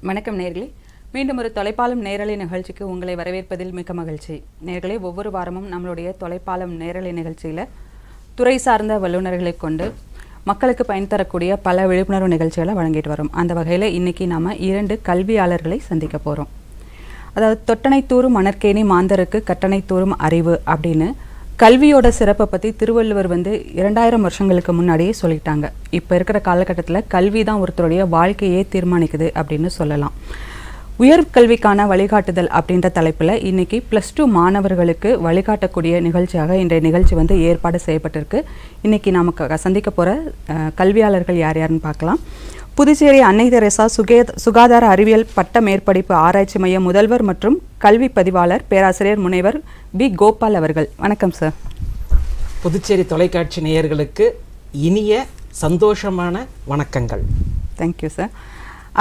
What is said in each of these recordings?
வணக்கம் நேர்களே, மீண்டும் ஒரு தொலைப்பாலம் நேரலை நிகழ்ச்சிக்கு உங்களை வரவேற்பதில் மிக்க மகிழ்ச்சி. நேர்களே, ஒவ்வொரு வாரமும் நம்மளுடைய தொலைப்பாலம் நேரலை நிகழ்ச்சியில் துறை சார்ந்த வல்லுநர்களை கொண்டு மக்களுக்கு பயன் தரக்கூடிய பல விழிப்புணர்வு நிகழ்ச்சிகளை வழங்கிட்டு வரோம். அந்த வகையில் இன்றைக்கி நாம் 2 கல்வியாளர்களை சந்திக்க போகிறோம். அதாவது தொட்டனை தூரும் மணற்கேணி மாந்தருக்கு கட்டணை தூரும் அறிவு அப்படின்னு கல்வியோட சிறப்பை பற்றி திருவள்ளுவர் 2000 வருஷங்களுக்கு முன்னாடியே சொல்லிட்டாங்க. இப்போ இருக்கிற காலகட்டத்தில் கல்வி தான் ஒருத்தருடைய வாழ்க்கையே தீர்மானிக்குது அப்படின்னு சொல்லலாம். உயர்கல்விக்கான வழிகாட்டுதல் அப்படின்ற தலைப்பில் இன்றைக்கி +2 மாணவர்களுக்கு வழிகாட்டக்கூடிய நிகழ்ச்சியாக இன்றைய நிகழ்ச்சி ஏற்பாடு செய்யப்பட்டிருக்கு. இன்றைக்கி நமக்கு சந்திக்க போகிற கல்வியாளர்கள் யார் யாருன்னு பார்க்கலாம். புதுச்சேரி அன்னை தெரசா சுகாதார அறிவியல் பட்ட மேற்படிப்பு ஆராய்ச்சி மைய முதல்வர் மற்றும் கல்வி பதிவாளர் பேராசிரியர் முனைவர் பி. கோபால் அவர்கள். வணக்கம் சார். புதுச்சேரி தொலைக்காட்சி நேயர்களுக்கு இனிய சந்தோஷமான வணக்கங்கள். Thank you sir.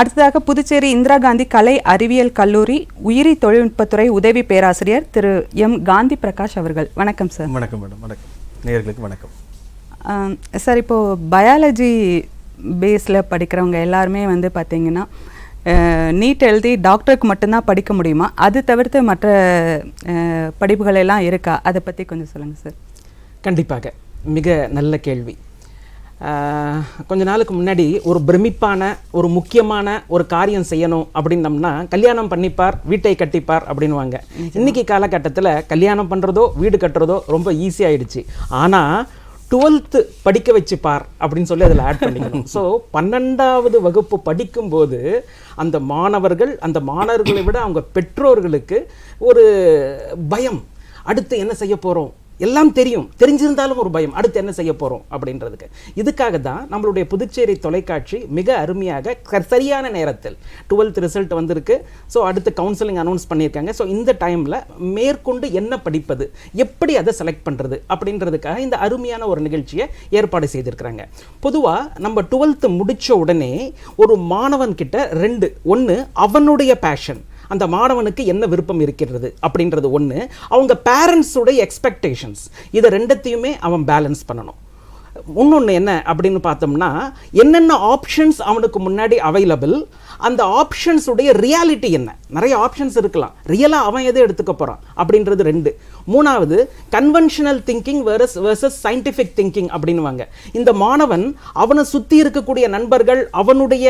அடுத்ததாக புதுச்சேரி இந்திரா காந்தி கலை அறிவியல் கல்லூரி உயிரி தொழில்நுட்பத்துறை உதவி பேராசிரியர் திரு எம். காந்தி பிரகாஷ் அவர்கள். வணக்கம் சார். வணக்கம் மேடம். வணக்கம் நேயர்களுக்கு வணக்கம். சார், இப்போது பயாலஜி பேஸில் படிக்கிறவங்க எல்லாருமே பார்த்திங்கன்னா நீட் எழுதி டாக்டருக்கு மட்டும்தான் படிக்க முடியுமா? அது தவிர்த்து மற்ற படிப்புகள் எல்லாம் இருக்கா? அதை பற்றி கொஞ்சம் சொல்லுங்கள் சார். கண்டிப்பாக, மிக நல்ல கேள்வி. கொஞ்ச நாளுக்கு முன்னாடி ஒரு பிரமிப்பான ஒரு முக்கியமான ஒரு காரியம் செய்யணும் அப்படின்னம்னா கல்யாணம் பண்ணிப்பார் வீட்டை கட்டிப்பார் அப்படின்வாங்க. இன்னைக்கு காலகட்டத்தில் கல்யாணம் பண்ணுறதோ வீடு கட்டுறதோ ரொம்ப ஈஸியாகிடுச்சு. ஆனால் 12th படிக்க வச்சுப்பார் அப்படின்னு சொல்லி அதில் ஆட் பண்ணிக்கணும். ஸோ 12வது வகுப்பு படிக்கும்போது அந்த மாணவர்களை விட அவங்க பெற்றோர்களுக்கு ஒரு பயம். அடுத்து என்ன செய்ய போகிறோம், எல்லாம் தெரிஞ்சிருந்தாலும் ஒரு பயம், அடுத்து என்ன செய்ய போகிறோம் அப்படின்றதுக்கு. இதுக்காக தான் நம்மளுடைய புதுச்சேரி தொலைக்காட்சி மிக அருமையாக சரியான நேரத்தில் 12th ரிசல்ட் வந்திருக்கு. ஸோ அடுத்து கவுன்சிலிங் அனௌன்ஸ் பண்ணியிருக்காங்க. ஸோ இந்த டைமில் மேற்கொண்டு என்ன படிப்பது, எப்படி அதை செலக்ட் பண்ணுறது அப்படின்றதுக்காக இந்த அருமையான ஒரு நிகழ்ச்சியை ஏற்பாடு செய்திருக்கிறாங்க. பொதுவாக நம்ம 12th முடித்த உடனே ஒரு மாணவன்கிட்ட ஒன்று அவனுடைய பேஷன், அந்த மாணவனுக்கு என்ன விருப்பம் இருக்கிறது அப்படின்றது ஒன்று, அவங்க பேரண்ட்ஸுடைய எக்ஸ்பெக்டேஷன்ஸ், இதை ரெண்டத்தையுமே அவன் பேலன்ஸ் பண்ணணும். இன்னொன்று என்ன அப்படின்னு பார்த்தோம்னா, என்னென்ன ஆப்ஷன்ஸ் அவனுக்கு முன்னாடி அவைலபிள், அந்த ஆப்ஷன்ஸுடைய ரியாலிட்டி என்ன. நிறைய ஆப்ஷன்ஸ் இருக்கலாம், ரியலாக அவன் எதை எடுத்துக்க போகிறான் அப்படின்றது 2. 3வது conventional thinking versus scientific thinking அப்படின்வாங்க. இந்த மாணவன் அவனை சுற்றி இருக்கக்கூடிய நண்பர்கள், அவனுடைய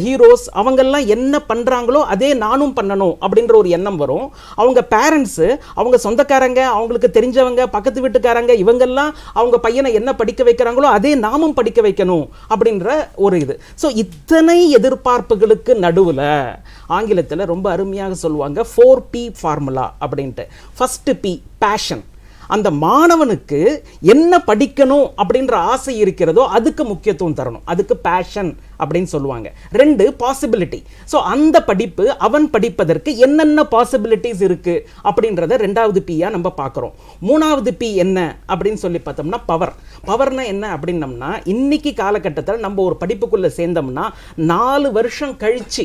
ஹீரோஸ், அவங்கெல்லாம் என்ன பண்ணுறாங்களோ அதே நானும் பண்ணணும் அப்படின்ற ஒரு எண்ணம் வரும். அவங்க பேரண்ட்ஸு, அவங்க சொந்தக்காரங்க, அவங்களுக்கு தெரிஞ்சவங்க, பக்கத்து வீட்டுக்காரங்க, இவங்கெல்லாம் அவங்க பையனை என்ன படிக்க வைக்கிறாங்களோ அதே நாமும் படிக்க வைக்கணும் அப்படின்ற ஒரு இது. ஸோ இத்தனை எதிர்பார்ப்புகளுக்கு நடுவில் ஆங்கிலத்தில் ரொம்ப அருமையாக சொல்லுவாங்க 4P ஃபார்முலா அப்படின்ட்டு. First P passion. அந்த மாணவனுக்கு என்ன படிக்கணும் அப்படின்ற ஆசை இருக்கிறதோ அதுக்கு முக்கியத்துவம் தரணும், அதுக்கு பேஷன் அப்படின்னு சொல்லுவாங்க. 2 பாசிபிலிட்டி. ஸோ அந்த படிப்பு அவன் படிப்பதற்கு என்னென்ன பாசிபிலிட்டிஸ் இருக்கு அப்படின்றத 2வது P-யா நம்ம பார்க்குறோம். 3வது P என்ன அப்படின்னு சொல்லி பார்த்தோம்னா பவர்னா என்ன அப்படின்னம்னா, இன்னைக்கு காலகட்டத்தில் நம்ம ஒரு படிப்புக்குள்ளே சேர்ந்தோம்னா 4 வருஷம் கழிச்சு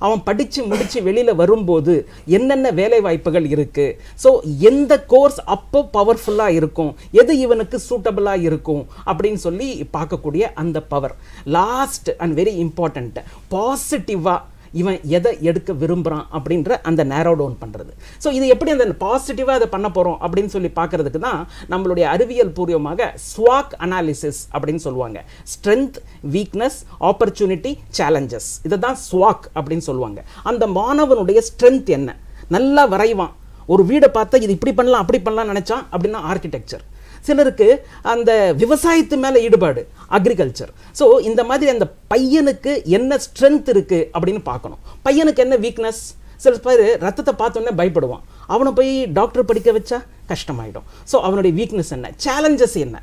அவன் படித்து முடித்து வெளியில் வரும்போது என்னென்ன வேலை வாய்ப்புகள் இருக்குது, ஸோ எந்த கோர்ஸ் அப்போ பவர்ஃபுல்லாக இருக்கும், எது இவனுக்கு சூட்டபிளாக இருக்கும் அப்படின்னு சொல்லி பார்க்கக்கூடிய அந்த power. Last and very important, பாசிட்டிவாக இவன் எதை எடுக்க விரும்புகிறான் அப்படின்ற அந்த நேரோ டவுன் பண்ணுறது. ஸோ இது எப்படி அந்த பாசிட்டிவாக அதை பண்ண போகிறோம் அப்படின்னு சொல்லி பார்க்குறதுக்கு தான் நம்மளுடைய அறிவியல் பூர்வமாக ஸ்வாக் அனாலிசிஸ் அப்படின்னு சொல்லுவாங்க. ஸ்ட்ரென்த், வீக்னஸ், ஆப்பர்ச்சுனிட்டி, சேலஞ்சஸ், இதை தான் ஸ்வாக் அப்படின்னு சொல்லுவாங்க. அந்த மாணவனுடைய ஸ்ட்ரென்த் என்ன, நல்லா வரைவான், ஒரு வீடை பார்த்தா இது இப்படி பண்ணலாம் அப்படி பண்ணலாம் நினச்சான் அப்படின்னா ஆர்கிடெக்சர். சிலருக்கு அந்த விவசாயத்து மேலே ஈடுபாடு, அக்ரிகல்ச்சர். ஸோ இந்த மாதிரி அந்த பையனுக்கு என்ன ஸ்ட்ரென்த் இருக்குது அப்படின்னு பார்க்கணும். பையனுக்கு என்ன வீக்னஸ், சில பேர் ரத்தத்தை பார்த்தோன்னே பயப்படுவான், அவனை போய் டாக்டர் படிக்க வச்சா கஷ்டமாயிடும். ஸோ அவனுடைய வீக்னஸ் என்ன, சேலஞ்சஸ் என்ன.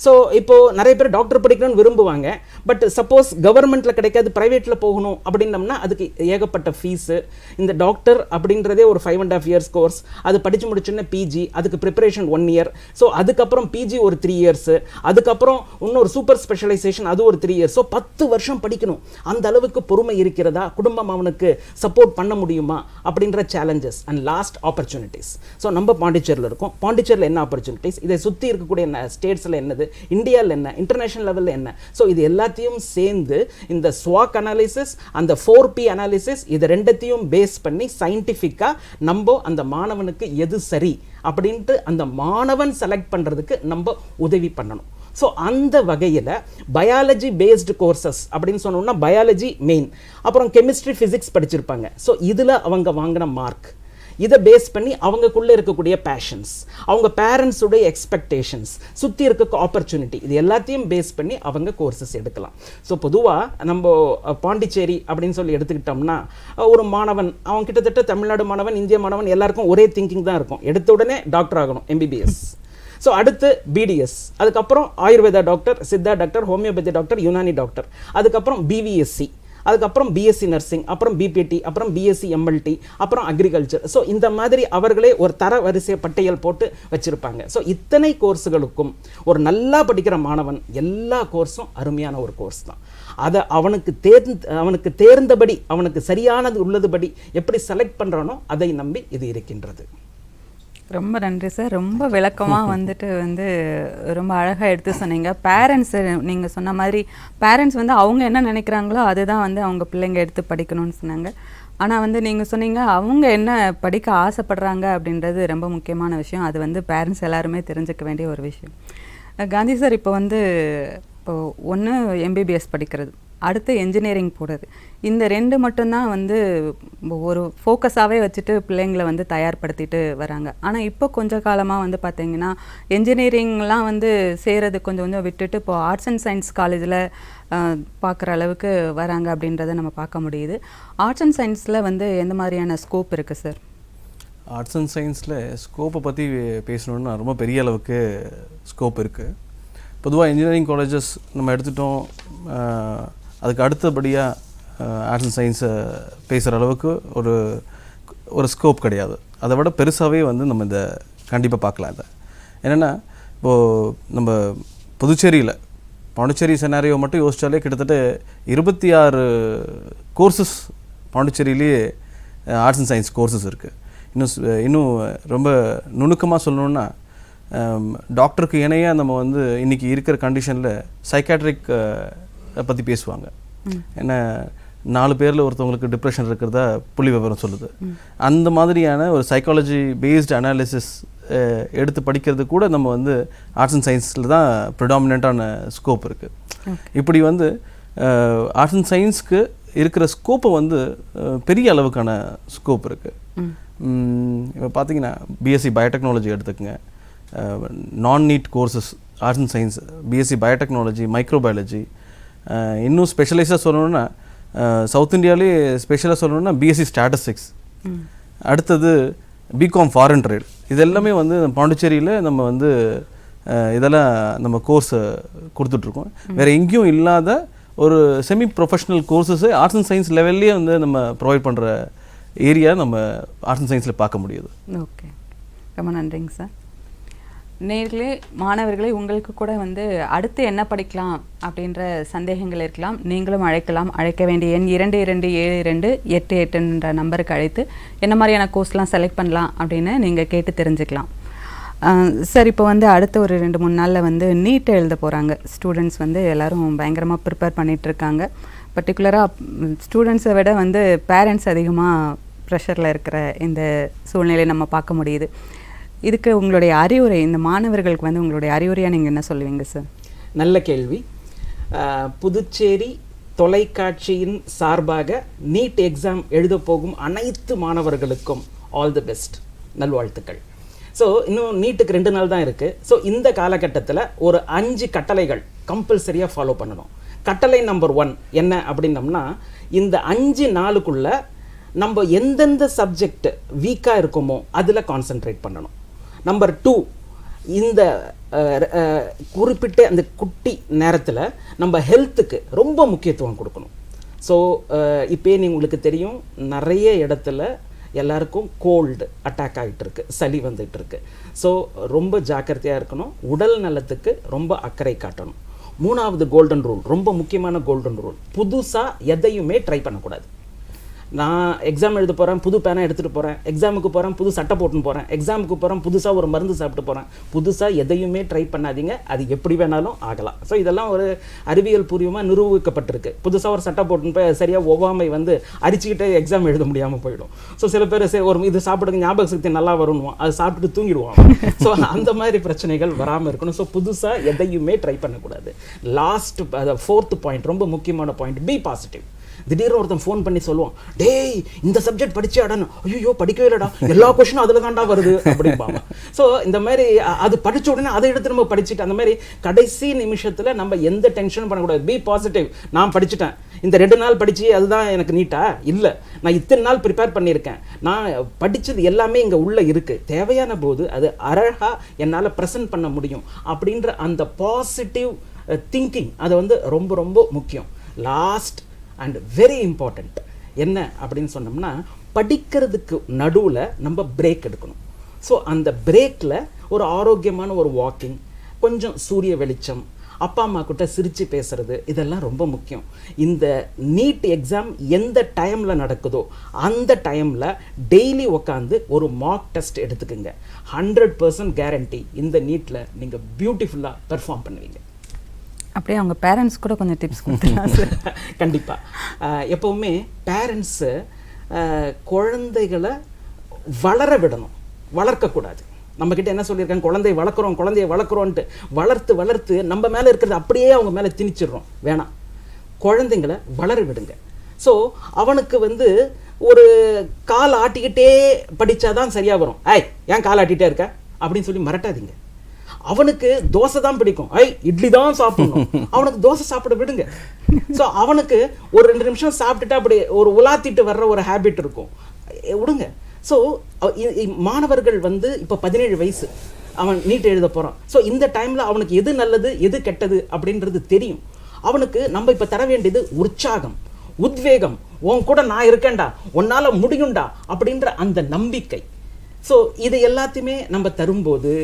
ஸோ இப்போது நிறைய பேர் டாக்டர் படிக்கணும்னு விரும்புவாங்க. பட் சப்போஸ் கவர்மெண்ட்டில் கிடைக்காது, ப்ரைவேட்டில் போகணும் அப்படின்னம்னா அதுக்கு ஏகப்பட்ட ஃபீஸு. இந்த டாக்டர் அப்படின்றதே ஒரு 5.5 years கோர்ஸ். அது படித்து முடிச்சோன்னே பிஜி, அதுக்கு ப்ரிப்பரேஷன் 1 year. ஸோ அதுக்கப்புறம் பிஜி ஒரு 3 years, அதுக்கப்புறம் இன்னொரு சூப்பர் ஸ்பெஷலைசேஷன் அது ஒரு 3 years. ஸோ 10 வருஷம் படிக்கணும். அந்த அளவுக்கு பொறுமை இருக்கிறதா, குடும்பம் அவனுக்கு சப்போர்ட் பண்ண முடியுமா அப்படின்ற challenges. And last opportunities. So நம்ம பாண்டிச்சேரியில் இருக்கோம். பாண்டிச்சேரியில் என்ன ஆப்பர்ச்சுனிட்டிஸ், இதை சுற்றி இருக்கக்கூடிய ஸ்டேட்ஸில் என்னது, இந்தியாவில் என்ன, இன்டர்நேஷனல் லெவலில் என்ன. ஸோ இது எல்லாத்தையும் சேர்ந்து இந்த ஸ்வாக் அனாலிசிஸ், அந்த 4P அனாலிசிஸ், இது ரெண்டத்தையும் பேஸ் பண்ணி சயின்டிஃபிக்காக நம்ம அந்த மாணவனுக்கு எது சரி அப்படின்ட்டு அந்த மாணவன் செலக்ட் பண்ணுறதுக்கு நம்ம உதவி பண்ணணும். ஸோ அந்த வகையில் பயாலஜி பேஸ்டு கோர்சஸ் அப்படின்னு சொன்னோம்னா பயாலஜி மெயின், அப்புறம் கெமிஸ்ட்ரி ஃபிசிக்ஸ் படிச்சிருப்பாங்க. ஸோ இதில் அவங்க வாங்கின மார்க், இதை பேஸ் பண்ணி அவங்களுக்குள்ளே இருக்கக்கூடிய பேஷன்ஸ், அவங்க பேரண்ட்ஸுடைய எக்ஸ்பெக்டேஷன்ஸ், சுற்றி இருக்க ஆப்பர்ச்சுனிட்டி, இது எல்லாத்தையும் பேஸ் பண்ணி அவங்க கோர்சஸ் எடுக்கலாம். ஸோ பொதுவாக நம்ம பாண்டிச்சேரி அப்படின்னு சொல்லி எடுத்துக்கிட்டோம்னா ஒரு மாணவன், அவன் கிட்டத்தட்ட தமிழ்நாடு மாணவன், இந்திய மாணவன் எல்லாருக்கும் ஒரே திங்கிங் தான் இருக்கும். எடுத்த உடனே டாக்டர் ஆகணும், MBBS. ஸோ அடுத்து BDS, அதுக்கப்புறம் Ayurveda doctor, Siddha doctor, homeopathy doctor, Unani doctor, அதுக்கப்புறம் BVSC, அதுக்கப்புறம் BSc நர்சிங், அப்புறம் BPT, அப்புறம் BSc MLT, அப்புறம் அக்ரிகல்ச்சர். ஸோ இந்த மாதிரி அவர்களே ஒரு தர வரிசை பட்டியல் போட்டு வச்சுருப்பாங்க. ஸோ இத்தனை கோர்ஸுகளுக்கும் ஒரு நல்லா படிக்கிற மாணவன் எல்லா கோர்ஸும் அருமையான ஒரு கோர்ஸ் தான். அதை அவனுக்கு தேர்ந்தபடி, அவனுக்கு சரியானது உள்ளதுபடி எப்படி செலக்ட் பண்ணுறானோ அதை நம்பி இது இருக்கின்றது. ரொம்ப நன்றி சார். ரொம்ப விளக்கமாக வந்து ரொம்ப அழகாக எடுத்து சொன்னீங்க. பேரண்ட்ஸ், நீங்கள் சொன்ன மாதிரி பேரண்ட்ஸ் அவங்க என்ன நினைக்கிறாங்களோ அதுதான் அவங்க பிள்ளைங்க எடுத்து படிக்கணும்னு சொன்னாங்க. ஆனால் நீங்கள் சொன்னீங்க அவங்க என்ன படிக்க ஆசைப்படுறாங்க அப்படின்றது ரொம்ப முக்கியமான விஷயம். அது பேரண்ட்ஸ் எல்லாருமே தெரிஞ்சுக்க வேண்டிய ஒரு விஷயம். காந்தி சார், இப்போ ஒன்று MBBS படிக்கிறது, அடுத்து என்ஜினியரிங் போடுறது, இந்த ரெண்டு மட்டும்தான் ஒரு ஃபோக்கஸாகவே வச்சுட்டு பிள்ளைங்களை தயார்படுத்திட்டு வராங்க. ஆனால் இப்போ கொஞ்சம் காலமாக பார்த்தீங்கன்னா என்ஜினியரிங்லாம் செய்கிறது கொஞ்சம் விட்டுட்டு இப்போ ஆர்ட்ஸ் அண்ட் சயின்ஸ் காலேஜில் பார்க்குற அளவுக்கு வராங்க அப்படின்றத நம்ம பார்க்க முடியுது. ஆர்ட்ஸ் அண்ட் சயின்ஸில் எந்த மாதிரியான ஸ்கோப் இருக்குது சார்? ஆர்ட்ஸ் அண்ட் சயின்ஸில் ஸ்கோப்பை பற்றி பேசணுன்னா ரொம்ப பெரிய அளவுக்கு ஸ்கோப் இருக்குது. பொதுவாக இன்ஜினியரிங் காலேஜஸ் நம்ம எடுத்துட்டோம், அதுக்கு அடுத்தபடியாக ஆர்ட்ஸ் அண்ட் சயின்ஸை பேசுகிற அளவுக்கு ஒரு ஸ்கோப் கிடையாது. அதை விட பெருசாகவே நம்ம இதை கண்டிப்பாக பார்க்கலாம். இதை என்னென்னா, இப்போது நம்ம புதுச்சேரியில் பாண்டிச்சேரி செனாரியோ மட்டும் யோசித்தாலே கிட்டத்தட்ட 26 கோர்சஸ் பாண்டிச்சேரியிலேயே ஆர்ட்ஸ் அண்ட் சயின்ஸ் கோர்சஸ் இருக்குது. இன்னும் ரொம்ப நுணுக்கமாக சொல்லணுன்னா, டாக்டருக்கு இணையாக நம்ம இன்றைக்கி இருக்கிற கண்டிஷனில் சைக்காட்ரிக் பற்றி பேசுவாங்க. ஏன்னா 4 பேரில் ஒருத்தவங்களுக்கு டிப்ரெஷன் இருக்கிறதா புள்ளி விவரம் சொல்லுது. அந்த மாதிரியான ஒரு சைக்காலஜி பேஸ்டு அனாலிசிஸ் எடுத்து படிக்கிறது கூட நம்ம ஆர்ட்ஸ் அண்ட் சயின்ஸில் தான் ப்ரிடாமினண்ட்டான ஸ்கோப் இருக்குது. இப்படி ஆர்ட்ஸ் அண்ட் சயின்ஸ்க்கு இருக்கிற ஸ்கோப்பை பெரிய அளவுக்கான ஸ்கோப் இருக்குது. இப்போ பார்த்தீங்கன்னா BSc பயோடெக்னாலஜி எடுத்துக்கங்க, non NEET courses arts and science, BSc biotechnology, microbiology. இன்னும் ஸ்பெஷலைஸாக சொல்லணுன்னா சவுத் இந்தியாவிலே ஸ்பெஷலாக சொல்லணுன்னா BSc ஸ்டாட்டிஸ்டிக்ஸ், அடுத்தது பிகாம் ஃபாரின் ட்ரேட். இது எல்லாமே பாண்டிச்சேரியில் நம்ம இதெல்லாம் நம்ம கோர்ஸ் கொடுத்துட்ருக்கோம். வேறு எங்கேயும் இல்லாத ஒரு semi professional courses arts and science லெவல்லே நம்ம ப்ரொவைட் பண்ணுற ஏரியா நம்ம ஆர்ட்ஸ் அண்ட் சயின்ஸில் பார்க்க முடியுது. ஓகே, ரொம்ப நன்றிங்க சார். நேர்களே, மாணவர்களே, உங்களுக்கு கூட அடுத்து என்ன படிக்கலாம் அப்படின்ற சந்தேகங்கள் இருக்கலாம். நீங்களும் அழைக்கலாம். அழைக்க வேண்டிய எண் 227228 நம்பருக்கு அழைத்து என்ன மாதிரியான கோர்ஸ்லாம் செலக்ட் பண்ணலாம் அப்படின்னு நீங்கள் கேட்டு தெரிஞ்சுக்கலாம். சார், இப்போ அடுத்த ஒரு 2-3 நாளில் நீட் எழுத போகிறாங்க ஸ்டூடெண்ட்ஸ். எல்லோரும் பயங்கரமாக ப்ரிப்பேர் பண்ணிகிட்ருக்காங்க. பர்டிகுலராக ஸ்டூடெண்ட்ஸை விட பேரண்ட்ஸ் அதிகமாக ப்ரெஷரில் இருக்கிற இந்த சூழ்நிலையை நம்ம பார்க்க முடியுது. இதுக்கு உங்களுடைய அறிவுரை, இந்த மாணவர்களுக்கு உங்களுடைய அறிவுரையாக நீங்கள் என்ன சொல்லுவீங்க சார்? நல்ல கேள்வி. புதுச்சேரி தொலைக்காட்சியின் சார்பாக நீட் எக்ஸாம் எழுத போகும் அனைத்து மாணவர்களுக்கும் ஆல் தி பெஸ்ட், நல்வாழ்த்துக்கள். ஸோ இன்னும் நீட்டுக்கு 2 நாள் தான் இருக்குது. ஸோ இந்த காலகட்டத்தில் ஒரு 5 கட்டளைகள் கம்பல்சரியாக ஃபாலோ பண்ணணும். கட்டளை நம்பர் 1 என்ன அப்படின்னம்னா, இந்த 5 நாளுக்குள்ளே நம்ம எந்தெந்த சப்ஜெக்ட் வீக்காக இருக்குமோ அதில் கான்சென்ட்ரேட் பண்ணணும். நம்பர் 2, இந்த குறிப்பிட்ட அந்த குட்டி நேரத்தில் நம்ம ஹெல்த்துக்கு ரொம்ப முக்கியத்துவம் கொடுக்கணும். ஸோ இப்போ உங்களுக்கு தெரியும், நிறைய இடத்துல எல்லாருக்கும் கோல்டு அட்டாக் ஆகிட்டு இருக்கு, சளி வந்துட்டு இருக்கு. ஸோ ரொம்ப ஜாக்கிரதையாக இருக்கணும். உடல் நலத்துக்கு ரொம்ப அக்கறை காட்டணும். 3வது கோல்டன் ரூல், ரொம்ப முக்கியமான கோல்டன் ரூல், புதுசாக எதையுமே ட்ரை பண்ணக்கூடாது. நான் எக்ஸாம் எழுத போகிறேன், புது பேனை எடுத்துகிட்டு போகிறேன், எக்ஸாமுக்கு போகிறேன், புது சட்டை போட்டுன்னு போகிறேன், எக்ஸாமுக்கு போகிறேன், புதுசாக ஒரு மருந்து சாப்பிட்டு போகிறேன். புதுசாக எதையுமே ட்ரை பண்ணாதீங்க, அது எப்படி வேணாலும் ஆகலாம். ஸோ இதெல்லாம் ஒரு அறிவியல் பூர்வமாக நிரூபிக்கப்பட்டிருக்கு. புதுசாக ஒரு சட்டை போட்டுன்னு போய் சரியாக ஒவ்வாமை வந்து அரிச்சுக்கிட்டே எக்ஸாம் எழுத முடியாமல் போயிடும். ஸோ சில பேர் ஒரு இது சாப்பிடுங்க ஞாபக சக்தி நல்லா வரும்னுவான், அது சாப்பிட்டுட்டு தூங்கிடுவான். ஸோ அந்த மாதிரி பிரச்சனைகள் வராமல் இருக்கணும். ஸோ புதுசாக எதையுமே ட்ரை பண்ணக்கூடாது. லாஸ்ட் 4th பாயிண்ட் ரொம்ப முக்கியமான பாயிண்ட், பி பாசிட்டிவ். திடீர்னு ஒருத்தன் ஃபோன் பண்ணி சொல்லுவான், டேய் இந்த சப்ஜெக்ட் படிச்சாடான்னு. ஐயோ படிக்கவே இல்லடா, எல்லா கொஸ்டினும் அதில் தாண்டா வருது அப்படிம்பாங்க. ஸோ இந்த மாதிரி அது படித்த உடனே அதை எடுத்து நம்ம படிச்சுட்டு அந்த மாதிரி கடைசி நிமிஷத்தில் நம்ம எந்த டென்ஷனும் பண்ணக்கூடாது. Be positive. நான் படிச்சுட்டேன், இந்த 2 நாள் படித்து அதுதான் எனக்கு நீட்டா இல்லை, நான் இத்தனை நாள் ப்ரிப்பேர் பண்ணியிருக்கேன், நான் படித்தது எல்லாமே இங்கே உள்ளே இருக்குது, தேவையான போது அது அழகாக என்னால் ப்ரெசென்ட் பண்ண முடியும் அப்படின்ற அந்த பாசிட்டிவ் திங்கிங் அது வந்து ரொம்ப ரொம்ப முக்கியம். லாஸ்ட் அண்ட் வெரி இம்பார்ட்டண்ட் என்ன அப்படின்னு சொன்னோம்னா, படிக்கிறதுக்கு நடுவில் நம்ம பிரேக் எடுக்கணும். ஸோ அந்த பிரேக்கில் ஒரு ஆரோக்கியமான ஒரு வாக்கிங், கொஞ்சம் சூரிய வெளிச்சம், அப்பா அம்மா கிட்ட சிரித்து பேசுறது, இதெல்லாம் ரொம்ப முக்கியம். இந்த நீட் எக்ஸாம் எந்த டைமில் நடக்குதோ அந்த டைமில் டெய்லி உட்காந்து ஒரு மார்க் டெஸ்ட் எடுத்துக்கோங்க. 100% கேரண்டி இந்த நீட்டில் நீங்கள் பியூட்டிஃபுல்லாக பெர்ஃபார்ம் பண்ணுவீங்க. அப்படியே அவங்க பேரண்ட்ஸ் கூட கொஞ்சம் டிப்ஸ் கொடுத்துருலாம் சார். கண்டிப்பாக எப்போவுமே பேரண்ட்ஸு குழந்தைகளை வளர விடணும், வளர்க்கக்கூடாது. நம்மக்கிட்ட என்ன சொல்லியிருக்காங்க, குழந்தைய வளர்க்குறோன்ட்டு வளர்த்து வளர்த்து நம்ம மேலே இருக்கிறது அப்படியே அவங்க மேலே திணிச்சிடுறோம். வேணாம், குழந்தைங்களை வளர விடுங்க. ஸோ அவனுக்கு வந்து ஒரு கால் ஆட்டிக்கிட்டே படித்தாதான் சரியாக வரும். ஏன் கால் ஆட்டிகிட்டே இருக்க அப்படின்னு சொல்லி மிரட்டாதீங்க. அவனுக்கு தோசை தான் பிடிக்கும், இட்லி தான் சாப்பிடணும், அவனுக்கு தோசை சாப்பிட விடுங்க. ஸோ அவனுக்கு ஒரு 2 நிமிஷம் சாப்பிட்டுட்டு அப்படி ஒரு உலாத்திட்டு வர்ற ஒரு ஹேபிட் இருக்கும், விடுங்க. ஸோ மாணவர்கள் வந்து இப்போ 17 வயசு, அவன் நீட் எழுத போகிறான். ஸோ இந்த டைமில் அவனுக்கு எது நல்லது எது கெட்டது அப்படின்றது தெரியும். அவனுக்கு நம்ம இப்போ தர வேண்டியது உற்சாகம், உத்வேகம். உன் கூட நான் இருக்கேன்டா, உன்னால் முடியும்டா அப்படின்ற அந்த நம்பிக்கை. ஸோ இது எல்லாத்தையுமே நம்ம தரும்போது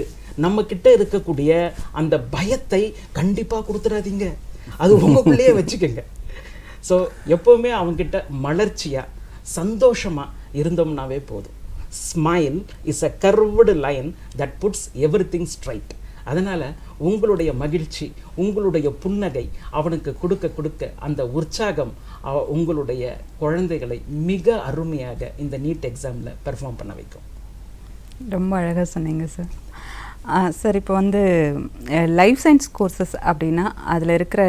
நம்ம கிட்ட இருக்கக்கூடிய அந்த பயத்தை கண்டிப்பாக கொடுத்துடாதீங்க, அது உங்களுக்குள்ளேயே வச்சுக்கோங்க. ஸோ எப்போவுமே அவங்ககிட்ட மலர்ச்சியாக சந்தோஷமாக இருந்தோம்னாவே போதும். Smile is a curved line that puts everything straight. அதனால் உங்களுடைய மகிழ்ச்சி, உங்களுடைய புன்னகை அவனுக்கு கொடுக்க கொடுக்க அந்த உற்சாகம் உங்களுடைய குழந்தைகளை மிக அருமையாக இந்த நீட் எக்ஸாமில் பெர்ஃபார்ம் பண்ண வைக்கும். ரொம்ப அழகாக சொன்னீங்க சார். சார் இப்போ வந்து லைஃப் சயின்ஸ் கோர்சஸ் அப்படின்னா அதில் இருக்கிற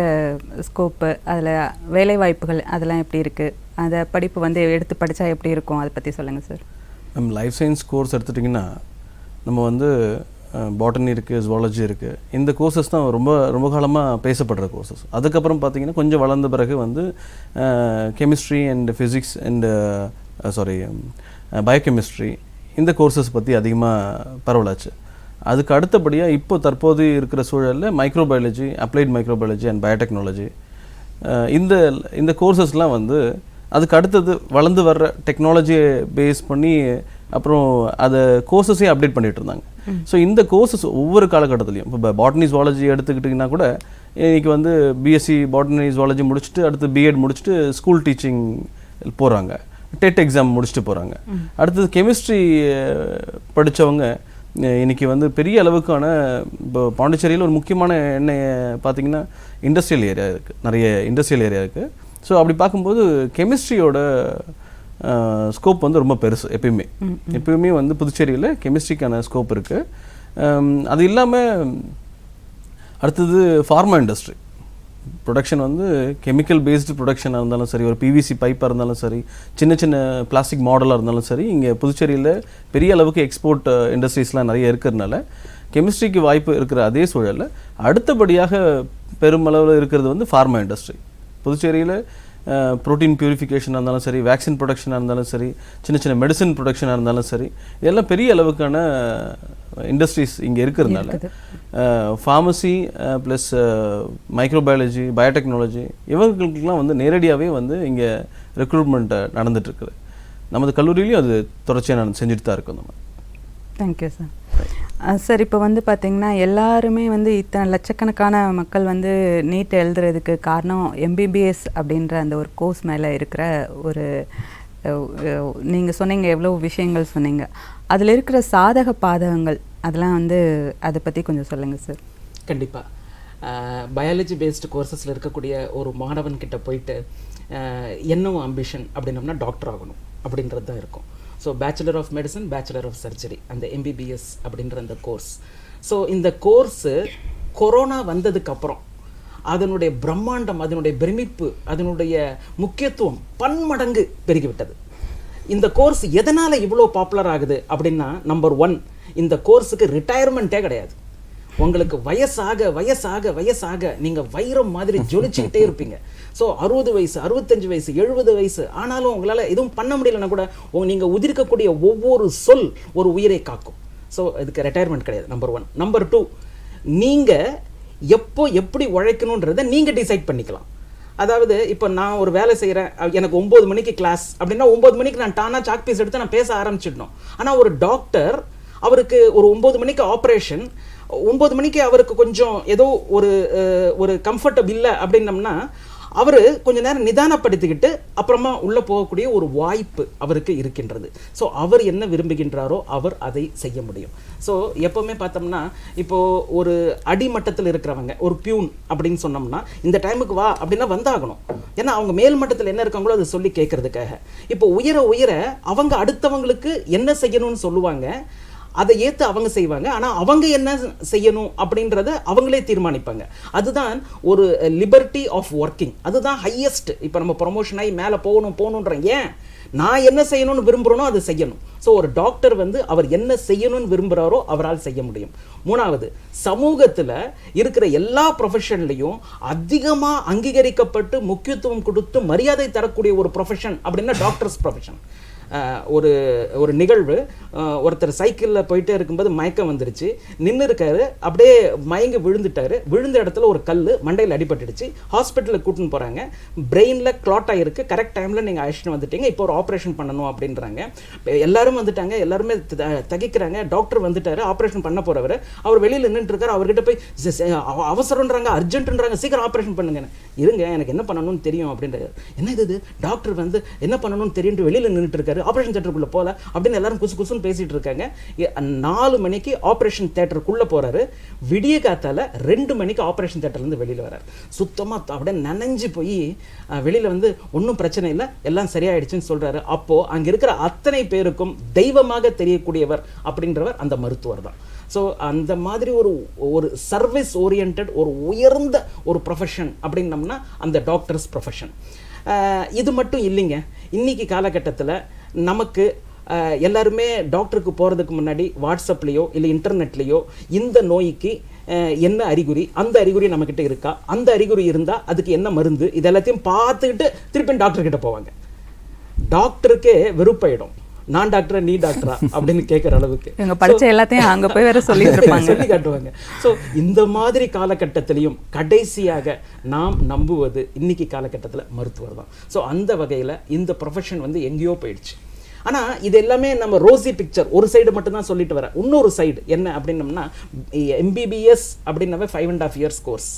ஸ்கோப்பு, அதில் வேலைவாய்ப்புகள் அதெல்லாம் எப்படி இருக்குது, அந்த படிப்பு வந்து எடுத்து படித்தா எப்படி இருக்கும், அதை பற்றி சொல்லுங்கள் சார். நம்ம லைஃப் சயின்ஸ் கோர்ஸ் எடுத்துட்டிங்கன்னா நம்ம வந்து பாட்டனி இருக்குது, ஜுவாலஜி இருக்குது. இந்த கோர்சஸ் தான் ரொம்ப ரொம்ப காலமாக பேசப்படுற கோர்சஸ். அதுக்கப்புறம் பார்த்திங்கன்னா கொஞ்சம் வளர்ந்த பிறகு வந்து chemistry and physics and biochemistry இந்த கோர்சஸ் பற்றி அதிகமாக பரவலாச்சு. அதுக்கு அடுத்தபடியாக இப்போ தற்போது இருக்கிற சூழலில் microbiology, applied microbiology and biotechnology இந்த கோர்சஸ்லாம் வந்து அதுக்கு அடுத்தது வளர்ந்து வர்ற டெக்னாலஜியை பேஸ் பண்ணி அப்புறம் அதை கோர்சஸையும் அப்டேட் பண்ணிகிட்டு இருந்தாங்க. ஸோ இந்த கோர்சஸ் ஒவ்வொரு காலகட்டத்துலையும் இப்போ பாட்டனி ஜுவாலஜி எடுத்துக்கிட்டிங்கன்னா கூட இன்றைக்கி வந்து பிஎஸ்சி பாட்டனி ஜுவாலஜி முடிச்சுட்டு அடுத்து பிஎட் முடிச்சுட்டு ஸ்கூல் டீச்சிங் போகிறாங்க, டெட் எக்ஸாம் முடிச்சுட்டு போகிறாங்க. அடுத்தது கெமிஸ்ட்ரி படித்தவங்க இன்றைக்கி வந்து பெரிய அளவுக்கான இப்போ பாண்டிச்சேரியில் ஒரு முக்கியமான எண்ணெய் பார்த்திங்கன்னா இண்டஸ்ட்ரியல் ஏரியா இருக்குது, நிறைய இண்டஸ்ட்ரியல் ஏரியா இருக்குது. ஸோ அப்படி பார்க்கும்போது கெமிஸ்ட்ரியோட ஸ்கோப் வந்து ரொம்ப பெருசு. எப்பயுமே வந்து புதுச்சேரியில் கெமிஸ்ட்ரிக்கான ஸ்கோப் இருக்குது. அது இல்லாமல் அடுத்தது ஃபார்மா இண்டஸ்ட்ரி ப்ரொடக்ஷன் வந்து கெமிக்கல் பேஸ்டு ப்ரொடக்ஷனாக இருந்தாலும் சரி, ஒரு பிவிசி பைப்பாக இருந்தாலும் சரி, சின்ன சின்ன பிளாஸ்டிக் மாடலாக இருந்தாலும் சரி, இங்கே புதுச்சேரியில் பெரிய அளவுக்கு எக்ஸ்போர்ட் இண்டஸ்ட்ரீஸ்லாம் நிறைய இருக்கிறதுனால கெமிஸ்ட்ரிக்கு வாய்ப்பு இருக்கிற அதே சூழலில் அடுத்தபடியாக பெருமளவில் இருக்கிறது வந்து ஃபார்மா இண்டஸ்ட்ரி. புதுச்சேரியில் ப்ரோட்டீன் பியூரிஃபிகேஷனாக இருந்தாலும் சரி, வேக்சின் ப்ரொடக்ஷனாக இருந்தாலும் சரி, சின்ன சின்ன மெடிசன் ப்ரொடக்ஷனாக இருந்தாலும் சரி, இதெல்லாம் பெரிய அளவுக்கான இண்டஸ்ட்ரீஸ் இங்கே இருக்கிறதுனால ஃபார்மசி ப்ளஸ் மைக்ரோபயாலஜி, பயோடெக்னாலஜி இவங்களுக்கெல்லாம் வந்து நேரடியாகவே வந்து இங்கே ரெக்ரூட்மெண்ட் நடந்துகிட்ருக்குது. நமது கல்லூரியிலையும் அது தொடர்ச்சியாக செஞ்சுட்டு தான் இருக்கோம். நம்ம தேங்க்யூ சார். சார் இப்போ வந்து பார்த்திங்கன்னா எல்லாருமே வந்து இத்தனை லட்சக்கணக்கான மக்கள் வந்து நீட் எழுதுறதுக்கு காரணம் எம்பிபிஎஸ் அப்படின்ற அந்த ஒரு கோர்ஸ் மேலே இருக்கிற ஒரு நீங்கள் சொன்னீங்க, எவ்வளோ விஷயங்கள் சொன்னீங்க. அதில் இருக்கிற சாதக பாதகங்கள் அதெல்லாம் வந்து அதை பற்றி கொஞ்சம் சொல்லுங்கள் சார். கண்டிப்பாக. பயாலஜி பேஸ்டு கோர்சஸில் இருக்கக்கூடிய ஒரு மாணவன் கிட்ட போயிட்டு என்ன அம்பிஷன் அப்படின்னோம்னா டாக்டர் ஆகணும் அப்படின்றது தான் இருக்கும். So bachelor of medicine, bachelor of surgery, அந்த எம்பிபிஎஸ் அப்படின்ற அந்த கோர்ஸ். ஸோ இந்த கோர்ஸு கொரோனா வந்ததுக்கப்புறம் அதனுடைய பிரம்மாண்டம், அதனுடைய பிரமிப்பு, அதனுடைய முக்கியத்துவம் பன்மடங்கு பெருகிவிட்டது. இந்த கோர்ஸ் எதனால் இவ்வளோ பாப்புலர் ஆகுது அப்படின்னா, நம்பர் 1, இந்த கோர்ஸுக்கு ரிட்டையர்மெண்ட்டே கிடையாது. உங்களுக்கு வயசாக வயசாக வயசாக நீங்கள் வைரம் மாதிரி ஜொலிச்சுக்கிட்டே இருப்பீங்க. ஸோ 60 வயசு, 65 வயசு, 70 வயசு ஆனாலும் உங்களால் எதுவும் பண்ண முடியலன்னா கூட நீங்கள் உதிர்க்கக்கூடிய ஒவ்வொரு சொல் ஒரு உயிரை காக்கும். ஸோ இதுக்கு ரிட்டையர்மெண்ட் கிடையாது, நம்பர் 1. நம்பர் 2, நீங்கள் எப்போ எப்படி உழைக்கணுன்றதை நீங்கள் டிசைட் பண்ணிக்கலாம். அதாவது இப்போ நான் ஒரு வேலை செய்கிறேன், எனக்கு 9 மணிக்கு கிளாஸ் அப்படின்னா 9 மணிக்கு நான் டானா சாக் பீஸ் எடுத்து நான் பேச ஆரம்பிச்சிடணும். ஆனால் ஒரு டாக்டர், அவருக்கு ஒரு 9 மணிக்கு ஆப்ரேஷன், 9 மணிக்கு அவருக்கு கொஞ்சம் ஏதோ ஒரு கம்ஃபர்டபுள் இல்லை அப்படின்னம்னா அவர் கொஞ்சம் நேரம் நிதானப்படுத்திக்கிட்டு அப்புறமா உள்ளே போகக்கூடிய ஒரு வாய்ப்பு அவருக்கு இருக்கின்றது. ஸோ அவர் என்ன விரும்புகின்றாரோ அவர் அதை செய்ய முடியும். ஸோ எப்போவுமே பார்த்தோம்னா, இப்போது ஒரு அடிமட்டத்தில் இருக்கிறவங்க, ஒரு பியூன் அப்படின்னு சொன்னோம்னா இந்த டைமுக்கு வா அப்படின்னா வந்தாகணும். ஏன்னா அவங்க மேல் மட்டத்தில் என்ன இருக்காங்களோ அதை சொல்லி கேட்கறதுக்காக. இப்போ உயர உயர அவங்க அடுத்தவங்களுக்கு என்ன செய்யணும்னு சொல்லுவாங்க, அதை ஏற்று அவங்க செய்வாங்க. ஆனால் அவங்க என்ன செய்யணும் அப்படின்றத அவங்களே தீர்மானிப்பாங்க. அதுதான் ஒரு லிபர்ட்டி ஆஃப் ஒர்க்கிங். அதுதான் ஹையஸ்ட். இப்போ நம்ம ப்ரொமோஷன் ஆகி மேலே போகணுன்ற ஏன் நான் என்ன செய்யணும்னு விரும்புகிறேனோ அதை செய்யணும். ஸோ ஒரு டாக்டர் வந்து அவர் என்ன செய்யணும்னு விரும்புகிறாரோ அவரால் செய்ய முடியும். 3வது, சமூகத்தில் இருக்கிற எல்லா ப்ரொஃபஷன்லையும் அதிகமாக அங்கீகரிக்கப்பட்டு முக்கியத்துவம் கொடுத்து மரியாதை தரக்கூடிய ஒரு ப்ரொஃபஷன் அப்படின்னா டாக்டர்ஸ் ப்ரொஃபஷன். ஒரு நிகழ்வு, ஒருத்தர் சைக்கிளில் போயிட்டே இருக்கும்போது மயக்கம் வந்துருச்சு, நின்று இருக்காரு, அப்படியே மயங்கி விழுந்துட்டாரு. விழுந்த இடத்துல ஒரு கல் மண்டையில் அடிபட்டுடுச்சு. ஹாஸ்பிட்டலுக்கு கூட்டின்னு போகிறாங்க. பிரெயினில் கிளாட் ஆகிருக்கு. கரெக்ட் டைமில் நீங்கள் அழைச்சிட்டு வந்துட்டீங்க, இப்போ ஒரு ஆப்ரேஷன் பண்ணணும் அப்படின்றாங்க. எல்லாரும் வந்துட்டாங்க, எல்லாருமே தகிக்கிறாங்க. டாக்டர் வந்துட்டாரு, ஆப்ரேஷன் பண்ண போகிறவர். அவர் வெளியில் நின்றுட்டுருக்காரு. அவர்கிட்ட போய் அவசரன்றாங்க, அர்ஜென்ட்ன்றாங்க, சீக்கிரம் ஆப்ரேஷன் பண்ணுங்க. இருங்க, எனக்கு என்ன பண்ணணும்னு தெரியும் அப்படின்றாரு. என்ன இது, டாக்டர் வந்து என்ன பண்ணணும்னு தெரியும் வெளியில் நின்றுட்டு இருக்காரு, ஆப்ரேஷன் தியேட்டருக்குள்ள போல அப்படின்னு எல்லாரும் குசு குசுன்னு பேசிட்டு இருக்காங்க. 4 மணிக்கு ஆப்ரேஷன் தியேட்டருக்குள்ள போறாரு. விடிய காத்தால 2 மணிக்கு ஆப்ரேஷன் தியேட்டர்லேருந்து வெளியில் வராரு. சுத்தமாக அப்படியே நனைஞ்சு போய் வெளியில் வந்து ஒன்றும் பிரச்சனை இல்லை, எல்லாம் சரியாயிடுச்சுன்னு சொல்றாரு. அப்போ அங்கே இருக்கிற அத்தனை பேருக்கும் தெய்வமாக தெரியக்கூடியவர் அப்படின்றவர் அந்த மருத்துவர் தான். ஸோ அந்த மாதிரி ஒரு சர்வீஸ் ஓரியன்ட், ஒரு உயர்ந்த ஒரு ப்ரொஃபஷன் அப்படின்னம்னா அந்த டாக்டர்ஸ் ப்ரொஃபஷன். இது மட்டும் இல்லைங்க. இன்னைக்கு காலகட்டத்தில் நமக்கு எல்லாருமே டாக்டருக்கு போகிறதுக்கு முன்னாடி வாட்ஸ்அப்லேயோ இல்லை இன்டர்நெட்லேயோ இந்த நோய்க்கு என்ன அறிகுறி, அந்த அறிகுறி நம்மக்கிட்ட இருக்கா, அந்த அறிகுறி இருந்தால் அதுக்கு என்ன மருந்து, இது எல்லாத்தையும் பார்த்துக்கிட்டு திருப்பி டாக்டர்கிட்ட போவாங்க. டாக்டருக்கே வெறுப்பாயிடும், நான் டாக்டரா நீ டாக்டரா அப்படின்னு கேட்குற அளவுக்கு படிச்ச எல்லாத்தையும் அங்கே போய் வேற சொல்லி காட்டுவாங்க. ஸோ இந்த மாதிரி காலகட்டத்திலையும் கடைசியாக நாம் நம்புவது இன்னைக்கு காலகட்டத்தில் மருத்துவர் தான். ஸோ அந்த வகையில் இந்த ப்ரொஃபஷன் வந்து எங்கேயோ போயிடுச்சு. ஆனால் இது எல்லாமே நம்ம ரோசி பிக்சர் ஒரு சைடு மட்டும்தான் சொல்லிட்டு வரேன். இன்னொரு சைடு என்ன அப்படின்னம்னா, எம்பிபிஎஸ் அப்படின்னாவே 5.5 years கோர்ஸ்,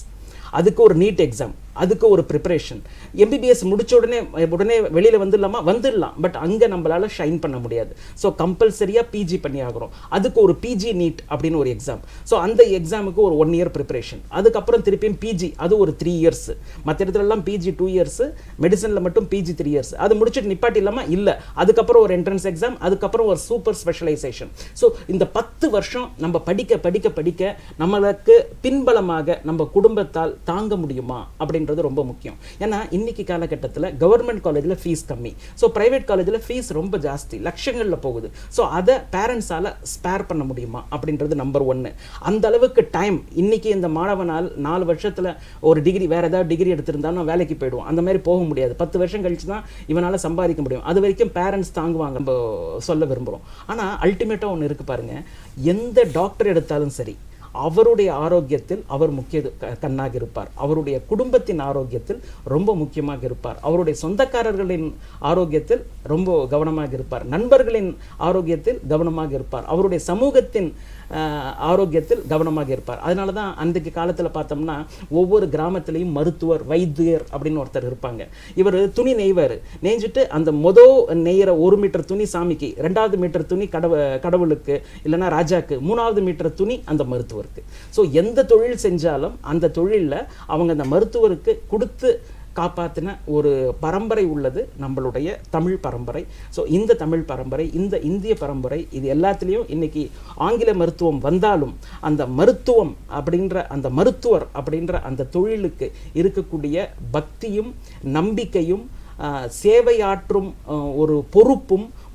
அதுக்கு ஒரு நீட் எக்ஸாம், அதுக்கு ஒரு ப்ரிப்பரேஷன். எம்பிபிஎஸ் முடிச்ச உடனே வெளியில் வந்துடலாம், பட் அங்கே நம்மளால் ஷைன் பண்ண முடியாது. ஸோ கம்பல்சரியாக பிஜி பண்ணி ஆகிறோம். அதுக்கு ஒரு பிஜி நீட் அப்படின்னு ஒரு எக்ஸாம். ஸோ அந்த எக்ஸாமுக்கு ஒரு 1 year ப்ரிப்பரேஷன். அதுக்கப்புறம் திருப்பியும் பிஜி, அது ஒரு 3 years. மற்ற இடத்துலலாம் பிஜி 2 years, மெடிசனில் மட்டும் பிஜி 3 years. அது முடிச்சுட்டு நிப்பாட்டி இல்லாமல் இல்லை, அதுக்கப்புறம் ஒரு என்ட்ரன்ஸ் எக்ஸாம், அதுக்கப்புறம் ஒரு சூப்பர் ஸ்பெஷலைசேஷன். ஸோ இந்த 10 வருஷம் நம்ம படிக்க நம்மளுக்கு பின்பலமாக நம்ம குடும்பத்தால் தாங்க முடியுமா அப்படின்றது ரொம்ப முக்கியம். ஏன்னா இன்னைக்கு காலகட்டத்தில் கவர்மெண்ட் காலேஜில் ஃபீஸ் கம்மி, ஸோ பிரைவேட் காலேஜில் ஃபீஸ் ரொம்ப ஜாஸ்தி, லட்சங்களில் போகுது. ஸோ அதை பேரண்ட்ஸால் ஸ்பேர் பண்ண முடியுமா அப்படின்றது நம்பர் 1. அந்த அளவுக்கு டைம் இன்னைக்கு இந்த மாணவனால் 4 வருஷத்தில் ஒரு டிகிரி, வேற ஏதாவது டிகிரி எடுத்திருந்தாலும் வேலைக்கு போயிடுவோம். அந்த மாதிரி போக முடியாது. 10 வருஷம் கழிச்சு தான் இவனால் சம்பாதிக்க முடியும். அது வரைக்கும் பேரண்ட்ஸ் தாங்குவாங்க, நம்ம சொல்ல விரும்புகிறோம். ஆனால் அல்டிமேட்டாக ஒன்று இருக்குது பாருங்க, எந்த டாக்டர் எடுத்தாலும் சரி அவருடைய ஆரோக்கியத்தில் அவர் முக்கிய கண்ணாக இருப்பார். அவருடைய குடும்பத்தின் ஆரோக்கியத்தில் ரொம்ப முக்கியமாக இருப்பார். அவருடைய சொந்தக்காரர்களின் ஆரோக்கியத்தில் ரொம்ப கவனமாக இருப்பார். நண்பர்களின் ஆரோக்கியத்தில் கவனமாக இருப்பார். அவருடைய சமூகத்தின் ஆரோக்கியத்தில் கவனமாக இருப்பார். அதனால தான் அன்றைக்கு காலத்தில் பார்த்தோம்னா ஒவ்வொரு கிராமத்திலையும் மருத்துவர், வைத்தியர் அப்படின்னு ஒருத்தர் இருப்பாங்க. இவர் துணி நெய்வார். நெய்ஞ்சிட்டு அந்த நெய்கிற 1 மீட்டர் துணி சாமிக்கு, 2வது மீட்டர் துணி கடவுளுக்கு இல்லைன்னா ராஜாக்கு, 3வது மீட்டர் துணி அந்த மருத்துவருக்கு. ஸோ எந்த தொழில் செஞ்சாலும் அந்த தொழிலில் அவங்க அந்த மருத்துவருக்கு கொடுத்து காப்பாற்றின ஒரு பரம்பரை உள்ளது நம்மளுடைய தமிழ் பரம்பரை. ஸோ இந்த தமிழ் பரம்பரை, இந்த இந்திய பரம்பரை, இது எல்லாத்துலேயும் இன்னைக்கு ஆங்கில மருத்துவம் வந்தாலும் அந்த மருத்துவம் அப்படின்ற அந்த மருத்துவர் அப்படின்ற அந்த தொழிலுக்கு இருக்கக்கூடிய பக்தியும் நம்பிக்கையும் சேவையாற்றும் ஒரு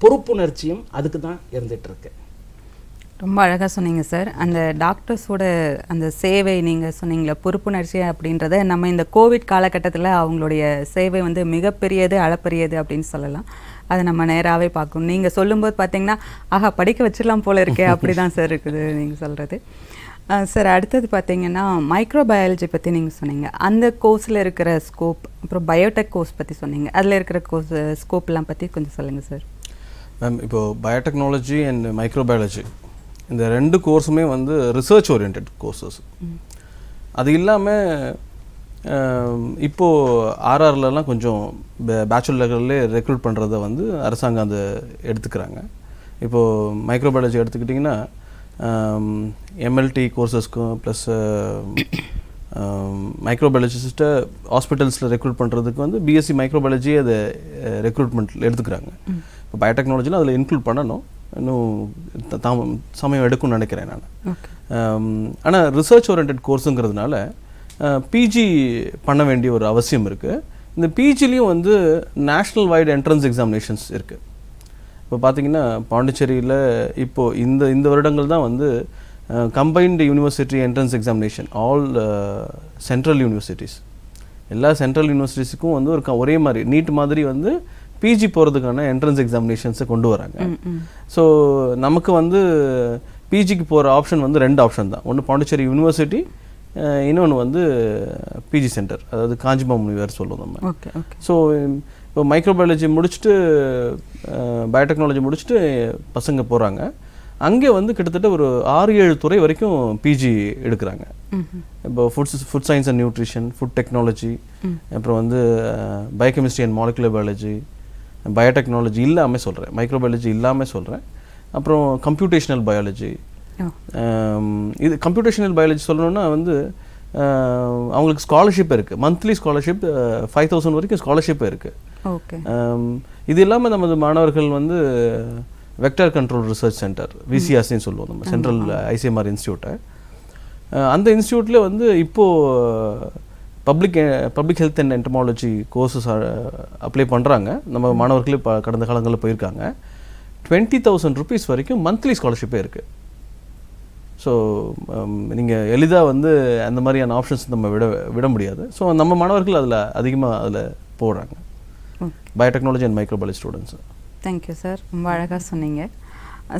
பொறுப்புணர்ச்சியும் அதுக்கு தான் இருந்துட்டு இருக்கு. ரொம்ப அழகாக சொன்னீங்க சார். அந்த டாக்டர்ஸோட அந்த சேவை நீங்கள் சொன்னீங்களே பொறுப்புணர்ச்சி அப்படின்றத நம்ம இந்த கோவிட் காலகட்டத்தில் அவங்களுடைய சேவை வந்து மிகப்பெரியது, அளப்பரியது அப்படின்னு சொல்லலாம். அதை நம்ம நேராகவே பார்க்கணும். நீங்கள் சொல்லும்போது பார்த்தீங்கன்னா ஆஹா படிக்க வச்சிடலாம் போல இருக்கே, அப்படி தான் சார் இருக்குது நீங்கள் சொல்கிறது. சார் அடுத்தது பார்த்தீங்கன்னா மைக்ரோபயாலஜி பற்றி நீங்கள் சொன்னீங்க. அந்த கோர்ஸில் இருக்கிற ஸ்கோப், அப்புறம் பயோடெக் கோர்ஸ் பற்றி சொன்னீங்க. அதில் இருக்கிற ஸ்கோப்லாம் பற்றி கொஞ்சம் சொல்லுங்கள் சார். மேம், இப்போது பயோடெக்னாலஜி அண்ட் மைக்ரோபயாலஜி இந்த 2 கோர்ஸுமே வந்து ரிசர்ச் ஓரியன்ட் கோர்சஸ். அது இல்லாமல் இப்போது ஆர்ஆர்லலாம் கொஞ்சம் பேச்சுலர் லெவல்லே ரெக்ரூட் பண்ணுறத வந்து அரசாங்கம் அதை எடுத்துக்கிறாங்க. இப்போது மைக்ரோபயாலஜி எடுத்துக்கிட்டிங்கன்னா எம்எல்டி கோர்சஸ்க்கும் ப்ளஸ் மைக்ரோபயாலஜிஸ்ட்டை ஹாஸ்பிட்டல்ஸில் ரெக்ரூட் பண்ணுறதுக்கு வந்து பிஎஸ்சி மைக்ரோபயாலஜி அதை ரெக்ரூட்மெண்ட்டில் எடுத்துக்கிறாங்க. இப்போ பயோடெக்னாலஜியில் அதில் இன்க்ளூட் பண்ணணும், இன்னும் சமயம் எடுக்கும்னு நினைக்கிறேன் நான். ஆனால் ரிசர்ச் ஓரியன்ட் கோர்ஸுங்கிறதுனால பிஜி பண்ண வேண்டிய ஒரு அவசியம் இருக்குது. இந்த பிஜிலையும் வந்து நேஷ்னல் வைடு என்ட்ரன்ஸ் எக்ஸாமினேஷன்ஸ் இருக்குது. இப்போ பார்த்தீங்கன்னா பாண்டிச்சேரியில் இப்போது இந்த வருடங்கள் தான் வந்து combined university entrance examination all central universities, எல்லா சென்ட்ரல் யூனிவர்சிட்டிஸுக்கும் வந்து ஒரே மாதிரி நீட் மாதிரி வந்து பிஜி போகிறதுக்கான என்ட்ரன்ஸ் எக்ஸாமினேஷன்ஸை கொண்டு வராங்க. ஸோ நமக்கு வந்து பிஜிக்கு போகிற ஆப்ஷன் வந்து 2 ஆப்ஷன் தான். ஒன்று பாண்டிச்சேரி யூனிவர்சிட்டி, இன்னொன்று வந்து பிஜி சென்டர், அதாவது காஞ்சிபுரம் யூனிவர் சொல்லுவோம் நம்ம. ஸோ இப்போ மைக்ரோபயாலஜி முடிச்சுட்டு பயோடெக்னாலஜி முடிச்சுட்டு பசங்க போகிறாங்க. அங்கே வந்து கிட்டத்தட்ட ஒரு 6-7 துறை வரைக்கும் பிஜி எடுக்கிறாங்க. இப்போ food science and nutrition, food technology, அப்புறம் வந்து biochemistry and molecular biology, biotechnology இல்லாமல் சொல்கிறேன், மைக்ரோபயாலஜி இல்லாமல் சொல்கிறேன். அப்புறம் கம்ப்யூட்டேஷனல் பயாலஜி. இது கம்ப்யூட்டேஷனல் பயாலஜி சொல்லணுன்னா வந்து அவங்களுக்கு ஸ்காலர்ஷிப் இருக்குது, மந்த்லி ஸ்காலர்ஷிப் 5,000 வரைக்கும் ஸ்காலர்ஷிப் இருக்குது. இது இல்லாமல் நமது மாணவர்கள் வந்து வெக்டர் கண்ட்ரோல் ரிசர்ச் சென்டர், விசிஆர்சின்னு சொல்லுவோம் நம்ம, சென்ட்ரல் ஐசிஎம்ஆர் இன்ஸ்டியூட்டை. அந்த இன்ஸ்டியூட்டில் வந்து இப்போது public health and entomology courses apply பண்ணுறாங்க. நம்ம மாணவர்களே கடந்த காலங்களில் போயிருக்காங்க. 20,000 rupees வரைக்கும் மந்த்லி ஸ்காலர்ஷிப்பே இருக்குது. ஸோ நீங்கள் எளிதாக வந்து அந்த மாதிரியான ஆப்ஷன்ஸ் நம்ம விட முடியாது. ஸோ நம்ம மாணவர்கள் அதிகமாக போடுறாங்க, biotechnology and microbiology students. Thank you sir, ரொம்ப அழகாக சொன்னீங்க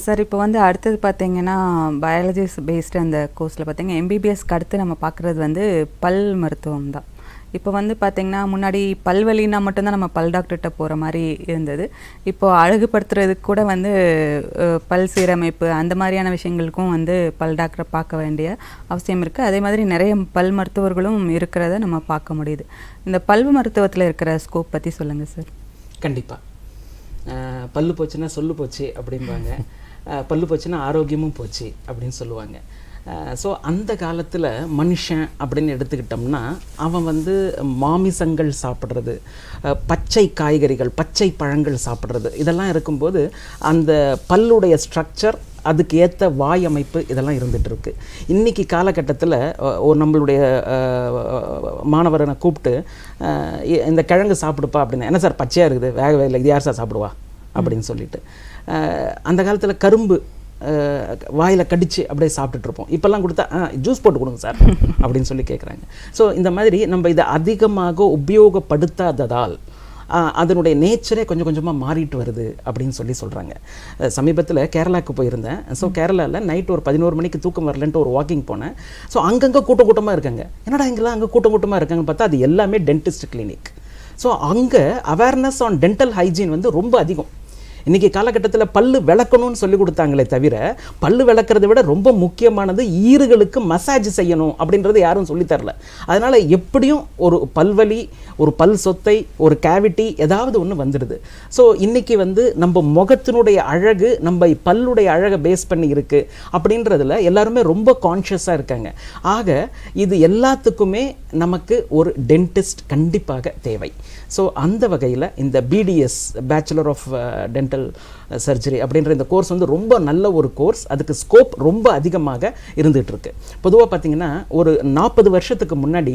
சார். இப்போ வந்து அடுத்தது பார்த்தீங்கன்னா பயாலஜிஸ் பேஸ்டு அந்த கோர்ஸில் பார்த்தீங்கன்னா எம்பிபிஎஸ்க்கு அடுத்து நம்ம பார்க்குறது வந்து பல் மருத்துவம் தான். இப்போ வந்து பார்த்திங்கன்னா முன்னாடி பல்வலின்னா மட்டும்தான் நம்ம பல் டாக்டர்கிட்ட போகிற மாதிரி இருந்தது. இப்போது அழகுபடுத்துறதுக்கு கூட வந்து பல் சீரமைப்பு அந்த மாதிரியான விஷயங்களுக்கும் வந்து பல் டாக்டரை பார்க்க வேண்டிய அவசியம் இருக்குது. அதே மாதிரி நிறைய பல் மருத்துவர்களும் இருக்கிறத நம்ம பார்க்க முடியுது. இந்த பல் மருத்துவத்தில் இருக்கிற ஸ்கோப் பற்றி சொல்லுங்கள் சார். கண்டிப்பாக. பல்லு போச்சுன்னா சொல்லு போச்சு அப்படிம்பாங்க, பல்லு போச்சுன்னா ஆரோக்கியமும் போச்சு அப்படின்னு சொல்லுவாங்க. ஸோ அந்த காலத்தில் மனுஷன் அப்படின்னு எடுத்துக்கிட்டோம்னா அவன் வந்து மாமிசங்கள் சாப்பிட்றது, பச்சை காய்கறிகள், பச்சை பழங்கள் சாப்பிட்றது, இதெல்லாம் இருக்கும்போது அந்த பல்லுடைய ஸ்ட்ரக்சர், அதுக்கு ஏற்ற வாய் அமைப்பு இதெல்லாம் இருந்துகிட்ருக்கு. இன்றைக்கி காலகட்டத்தில் நம்மளுடைய மாணவரை கூப்பிட்டு இந்த கிழங்கு சாப்பிடுப்பா அப்படின்னு, என்ன சார் பச்சையாக இருக்குது, வேகவே இல்லை, இது யார் சார் சாப்பிடுவா அப்படின்னு சொல்லிட்டு. அந்த காலத்தில் கரும்பு வாயில் கடிச்சு அப்படியே சாப்பிட்டுட்ருப்போம். இப்போல்லாம் கொடுத்தா ஜூஸ் போட்டு கொடுங்க சார் அப்படின்னு சொல்லி கேட்குறாங்க. ஸோ இந்த மாதிரி நம்ம இதை அதிகமாக உபயோகப்படுத்தாததால் அதனுடைய நேச்சரே கொஞ்சம் கொஞ்சமாக மாறிட்டு வருது அப்படின்னு சொல்கிறாங்க. சமீபத்தில் கேரளாவுக்கு போயிருந்தேன். ஸோ கேரளாவில் நைட் ஒரு 11 மணிக்கு தூக்கம் வரலன்ட்டு ஒரு வாக்கிங் போனேன். ஸோ அங்கங்கே கூட்டமாக இருக்காங்க. என்னடா இங்கெல்லாம் அங்கே கூட்டமாக இருக்காங்கன்னு பார்த்தா அது எல்லாமே டென்டிஸ்ட் கிளினிக். ஸோ அங்கே அவேர்னஸ் ஆன் டென்டல் ஹைஜீன் வந்து ரொம்ப அதிகம். இன்றைக்கி காலகட்டத்தில் பல்லு விளக்கணும்னு சொல்லி கொடுத்தாங்களே தவிர பல்லு விளக்குறதை விட ரொம்ப முக்கியமானது ஈறுகளுக்கு மசாஜ் செய்யணும் அப்படின்றது யாரும் சொல்லித்தரல. அதனால் எப்படியும் ஒரு பல்வலி, ஒரு பல் சொத்தை, ஒரு கேவிட்டி ஏதாவது ஒன்று வந்துடுது. ஸோ இன்றைக்கி நம்ம முகத்தினுடைய அழகு நம்ம பல்லுடைய அழகை பேஸ் பண்ணி இருக்குது அப்படின்றதுல எல்லாருமே ரொம்ப கான்ஷியஸாக இருக்காங்க. ஆக இது எல்லாத்துக்குமே நமக்கு ஒரு டென்டிஸ்ட் கண்டிப்பாக தேவை. ஸோ அந்த வகையில் இந்த BDS bachelor of dental surgery அப்படின்ற இந்த கோர்ஸ் ரொம்ப நல்ல ஒரு கோர்ஸ். அதுக்கு ஸ்கோப் ரொம்ப அதிகமாக இருந்துகிட்ருக்கு. பொதுவாக பார்த்திங்கன்னா ஒரு 40 வருஷத்துக்கு முன்னாடி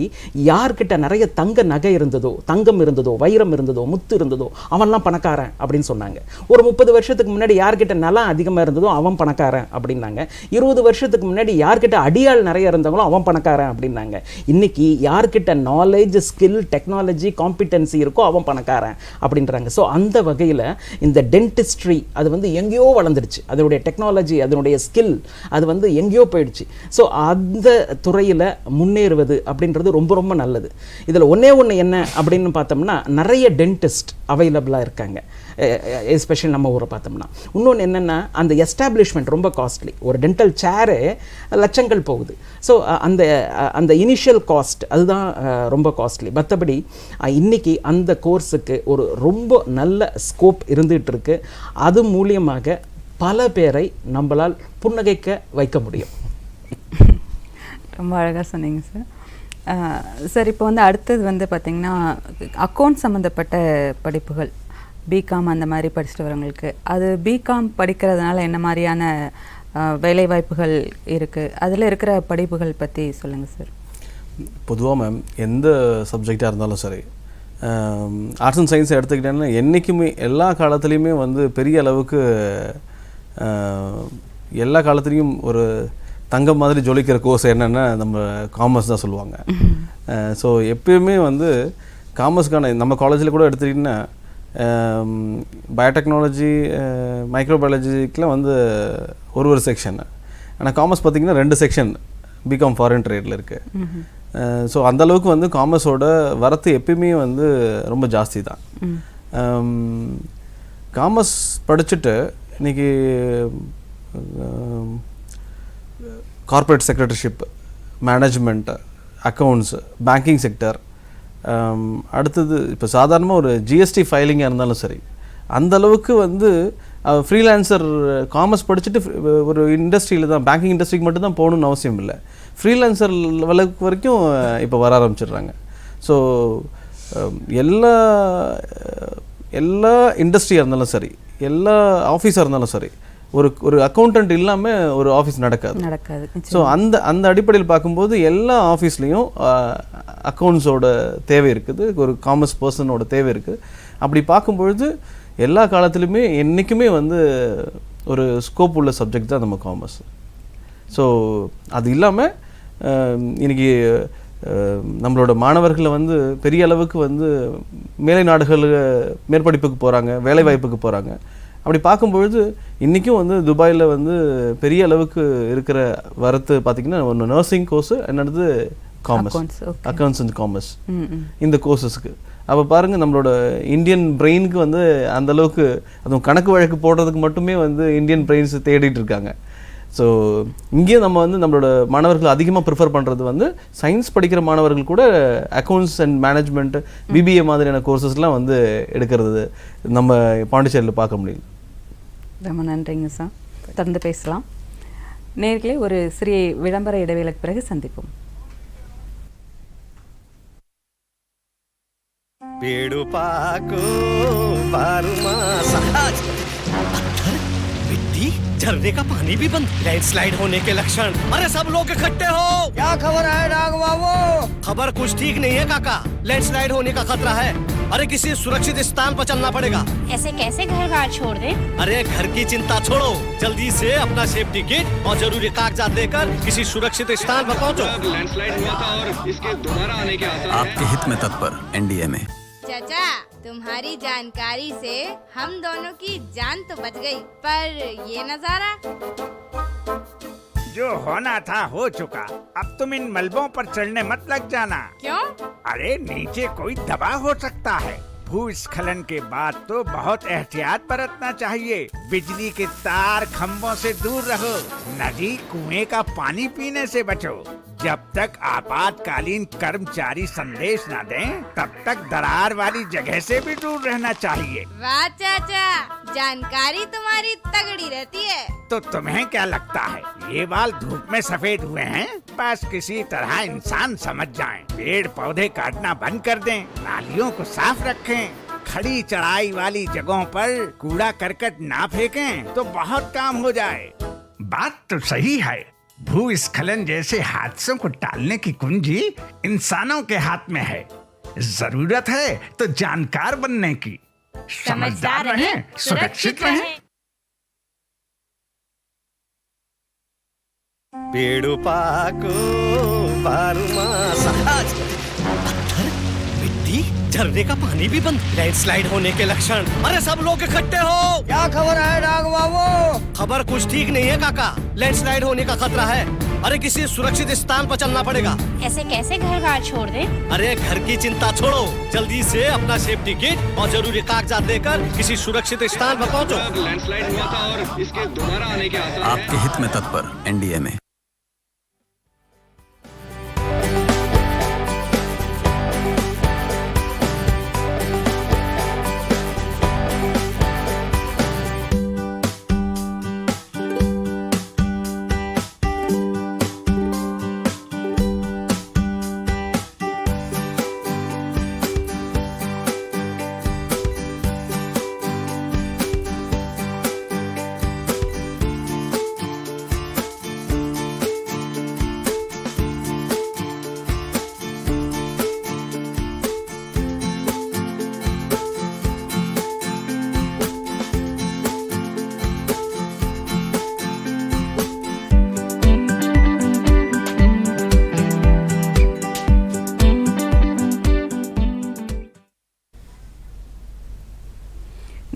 யார்கிட்ட நிறைய தங்க நகை இருந்ததோ, தங்கம் இருந்ததோ, வைரம் இருந்ததோ, முத்து இருந்ததோ அவன்லாம் பணக்காரன் அப்படின்னு சொன்னாங்க. ஒரு 30 வருஷத்துக்கு முன்னாடி யார்கிட்ட நிலம் அதிகமாக இருந்ததோ அவன் பணக்காரன் அப்படின்னாங்க. 20 வருஷத்துக்கு முன்னாடி யார்கிட்ட அடியாள் நிறைய இருந்தவங்களோ அவன் பணக்காரன் அப்படின்னாங்க. இன்னைக்கு யார்கிட்ட நாலேஜ், ஸ்கில், டெக்னாலஜி, காம்பிடன்சி இருக்கோ அவன் பணக்காரன் அப்படின்றாங்க. ஸோ அந்த வகையில் இந்த டென்டிஸ்ட்ரி அது எங்கேயோ வளர்ந்துருச்சு. அதனுடைய டெக்னாலஜி, அதனுடைய ஸ்கில் அது எங்கேயோ போயிடுச்சு. ஸோ அந்த துறையில் முன்னேறுவது அப்படின்றது ரொம்ப ரொம்ப நல்லது. இதில் ஒன்று என்ன அப்படின்னு பார்த்தோம்னா நிறைய டென்டிஸ்ட் அவைலபிளாக இருக்காங்க, எஸ்பெஷலி நம்ம ஊரை பார்த்தோம்னா. இன்னொன்று என்னென்னா அந்த எஸ்டாப்ளிஷ்மெண்ட் ரொம்ப காஸ்ட்லி. ஒரு டென்டல் சேரு லட்சங்கள் போகுது. ஸோ அந்த இனிஷியல் காஸ்ட் அதுதான் ரொம்ப காஸ்ட்லி. மற்றபடி இன்றைக்கி அந்த கோர்ஸுக்கு ஒரு ரொம்ப நல்ல ஸ்கோப் இருந்துகிட்டு இருக்கு. அது மூலியமாக பல பேரை நம்மளால் புன்னகைக்க வைக்க முடியும். ரொம்ப அழகாக சொன்னீங்க சார். சார் இப்போ அடுத்தது பார்த்திங்கன்னா அக்கௌண்ட் சம்மந்தப்பட்ட படிப்புகள், பிகாம் அந்த மாதிரி படிச்சுட்டு வரவங்களுக்கு, அது பிகாம் படிக்கிறதுனால என்ன மாதிரியான வேலைவாய்ப்புகள் இருக்குது, அதில் இருக்கிற படிப்புகள் பற்றி சொல்லுங்கள் சார். பொதுவாக மேம் எந்த சப்ஜெக்டாக இருந்தாலும் சரி, ஆர்ட்ஸ் அண்ட் சயின்ஸ் எடுத்துக்கிட்டேன்னா என்றைக்குமே எல்லா காலத்துலேயுமே பெரிய அளவுக்கு எல்லா காலத்துலேயும் ஒரு தங்கம் மாதிரி ஜொலிக்கிற கோர்ஸ் என்னென்னா நம்ம காமர்ஸ் தான் சொல்லுவாங்க. ஸோ எப்பயுமே காமர்ஸ்க்கான நம்ம காலேஜில் கூட எடுத்துக்கிட்டிங்கன்னா பயோடெக்னாலஜி, மைக்ரோபயாலஜிக்கெலாம் ஒரு செக்ஷன். ஆனால் காமர்ஸ் பார்த்திங்கன்னா 2 செக்ஷன் பிகாம் ஃபாரின் ட்ரேடில் இருக்குது. ஸோ அந்தளவுக்கு காமர்ஸோட வரத்து எப்பயுமே ரொம்ப ஜாஸ்தி தான். காமர்ஸ் படிச்சுட்டு இன்றைக்கி corporate secretaryship, management, accounts, banking sector, அடுத்தது இப்போ சாதாரணமாக ஒரு ஜிஎஸ்டி ஃபைலிங்காக இருந்தாலும் சரி, அந்தளவுக்கு ஃப்ரீலான்சர் காமர்ஸ் படிச்சுட்டு ஒரு இண்டஸ்ட்ரியில் தான், பேங்கிங் இண்டஸ்ட்ரிக்கு மட்டும்தான் போகணுன்னு அவசியம் இல்லை. ஃப்ரீலான்சர் லெவலுக்கு வரைக்கும் இப்போ வர ஆரம்பிச்சிடுறாங்க. ஸோ எல்லா இண்டஸ்ட்ரியாக இருந்தாலும் சரி, எல்லா ஆஃபீஸாக இருந்தாலும் சரி, ஒரு அக்கௌண்டன்ட் இல்லாமல் ஒரு ஆஃபீஸ் நடக்காது. ஸோ அந்த அடிப்படையில் பார்க்கும்போது எல்லா ஆஃபீஸ்லேயும் அக்கௌண்ட்ஸோட தேவை இருக்குது, ஒரு காமர்ஸ் பர்சனோட தேவை இருக்குது. அப்படி பார்க்கும்பொழுது எல்லா காலத்துலையுமே என்றைக்குமே ஒரு ஸ்கோப் உள்ள சப்ஜெக்ட் தான் நம்ம காமர்ஸ். ஸோ அது இல்லாமல் இன்றைக்கி நம்மளோட மாணவர்களை பெரிய அளவுக்கு மேலை நாடுகளுக்கு மேற்படிப்புக்கு போகிறாங்க, வேலைவாய்ப்புக்கு போகிறாங்க. அப்படி பார்க்கும்பொழுது இன்றைக்கும் துபாயில் பெரிய அளவுக்கு இருக்கிற வரத்து பார்த்திங்கன்னா ஒன்று நர்சிங் கோர்ஸு, என்னது காமர்ஸ், அக்கௌண்ட்ஸ் அண்ட் காமர்ஸ், இந்த கோர்ஸஸ்க்கு. அப்போ பாருங்கள் நம்மளோட இந்தியன் பிரெயினுக்கு அந்தளவுக்கு, அதுவும் கணக்கு வழக்கு போடுறதுக்கு மட்டுமே இந்தியன் பிரெயின்ஸ் தேடிட்டு இருக்காங்க. ஸோ இங்கேயும் நம்ம நம்மளோட மாணவர்கள் அதிகமாக ப்ரிஃபர் பண்ணுறது சயின்ஸ் படிக்கிற மாணவர்கள் கூட அக்கௌண்ட்ஸ் அண்ட் மேனேஜ்மெண்ட், பிபிஏ மாதிரியான கோர்சஸ்லாம் எடுக்கிறது நம்ம பாண்டிச்சேரியில் பார்க்க முடியும். ரொம்ப நன்றிங்க சார். தொடர்ந்து பேசலாம். நேர்களே, ஒரு சிறிய விளம்பர இடைவேளைக்கு பிறகு சந்திப்போம். पेड़ों पाको बारूमासा मिट्टी, झरने का पानी भी बंद, लैंडस्लाइड होने के लक्षण। अरे सब लोग इकट्ठे हो। क्या खबर है डाग बाबू? खबर कुछ ठीक नहीं है काका, लैंडस्लाइड होने का खतरा है। अरे किसी सुरक्षित स्थान पर चलना पड़ेगा। ऐसे कैसे घर बार छोड़ दे? अरे घर की चिंता छोड़ो, जल्दी से अपना सेफ्टी किट और जरूरी कागजात लेकर किसी सुरक्षित स्थान पर पहुंचो। लैंडस्लाइड हुआ था और इसके दोबारा आने के आसार हैं। आपके हित में तत्पर एनडीए में। चाचा, तुम्हारी जानकारी से हम दोनों की जान तो बच गई, पर ये नजारा। जो होना था हो चुका, अब तुम इन मलबों पर चढ़ने मत लग जाना। क्यों? अरे नीचे कोई दबा हो सकता है, भूस्खलन के बाद तो बहुत एहतियात बरतना चाहिए। बिजली के तार खंभों से दूर रहो, नदी कुएं का पानी पीने से बचो। जब तक आपातकालीन कर्मचारी संदेश न दें, तब तक दरार वाली जगह से भी दूर रहना चाहिए। वाह चाचा, जानकारी तुम्हारी तगड़ी रहती है। तो तुम्हें क्या लगता है ये बाल धूप में सफेद हुए हैं? बस किसी तरह इंसान समझ जाएं, पेड़ पौधे काटना बंद कर दें, नालियों को साफ रखें, खड़ी चढ़ाई वाली जगहों पर कूड़ा करकट ना फेंकें, तो बहुत काम हो जाए। बात तो सही है, भूस्खलन जैसे हादसों को टालने की कुंजी इंसानों के हाथ में है। जरूरत है तो जानकार बनने की। समझदार रहें, सुरक्षित रहें। पेड़ों पाको बारूमासा। पत्थर, मिट्टी, झरने का पानी भी बंद, लैंडस्लाइड होने के लक्षण। अरे सब लोग इकट्ठे हो। क्या खबर है डाग बाबू? खबर कुछ ठीक नहीं है काका, लैंडस्लाइड होने का खतरा है। अरे किसी सुरक्षित स्थान पर चलना पड़ेगा। ऐसे कैसे घर बार छोड़ दें? अरे घर की चिंता छोड़ो, जल्दी से अपना सेफ्टी किट और जरूरी कागजात लेकर किसी सुरक्षित स्थान पर पहुंचो। लैंडस्लाइड हुआ था और इसके दोबारा आने के आसार हैं। आपके हित में तत्पर एनडीएमए।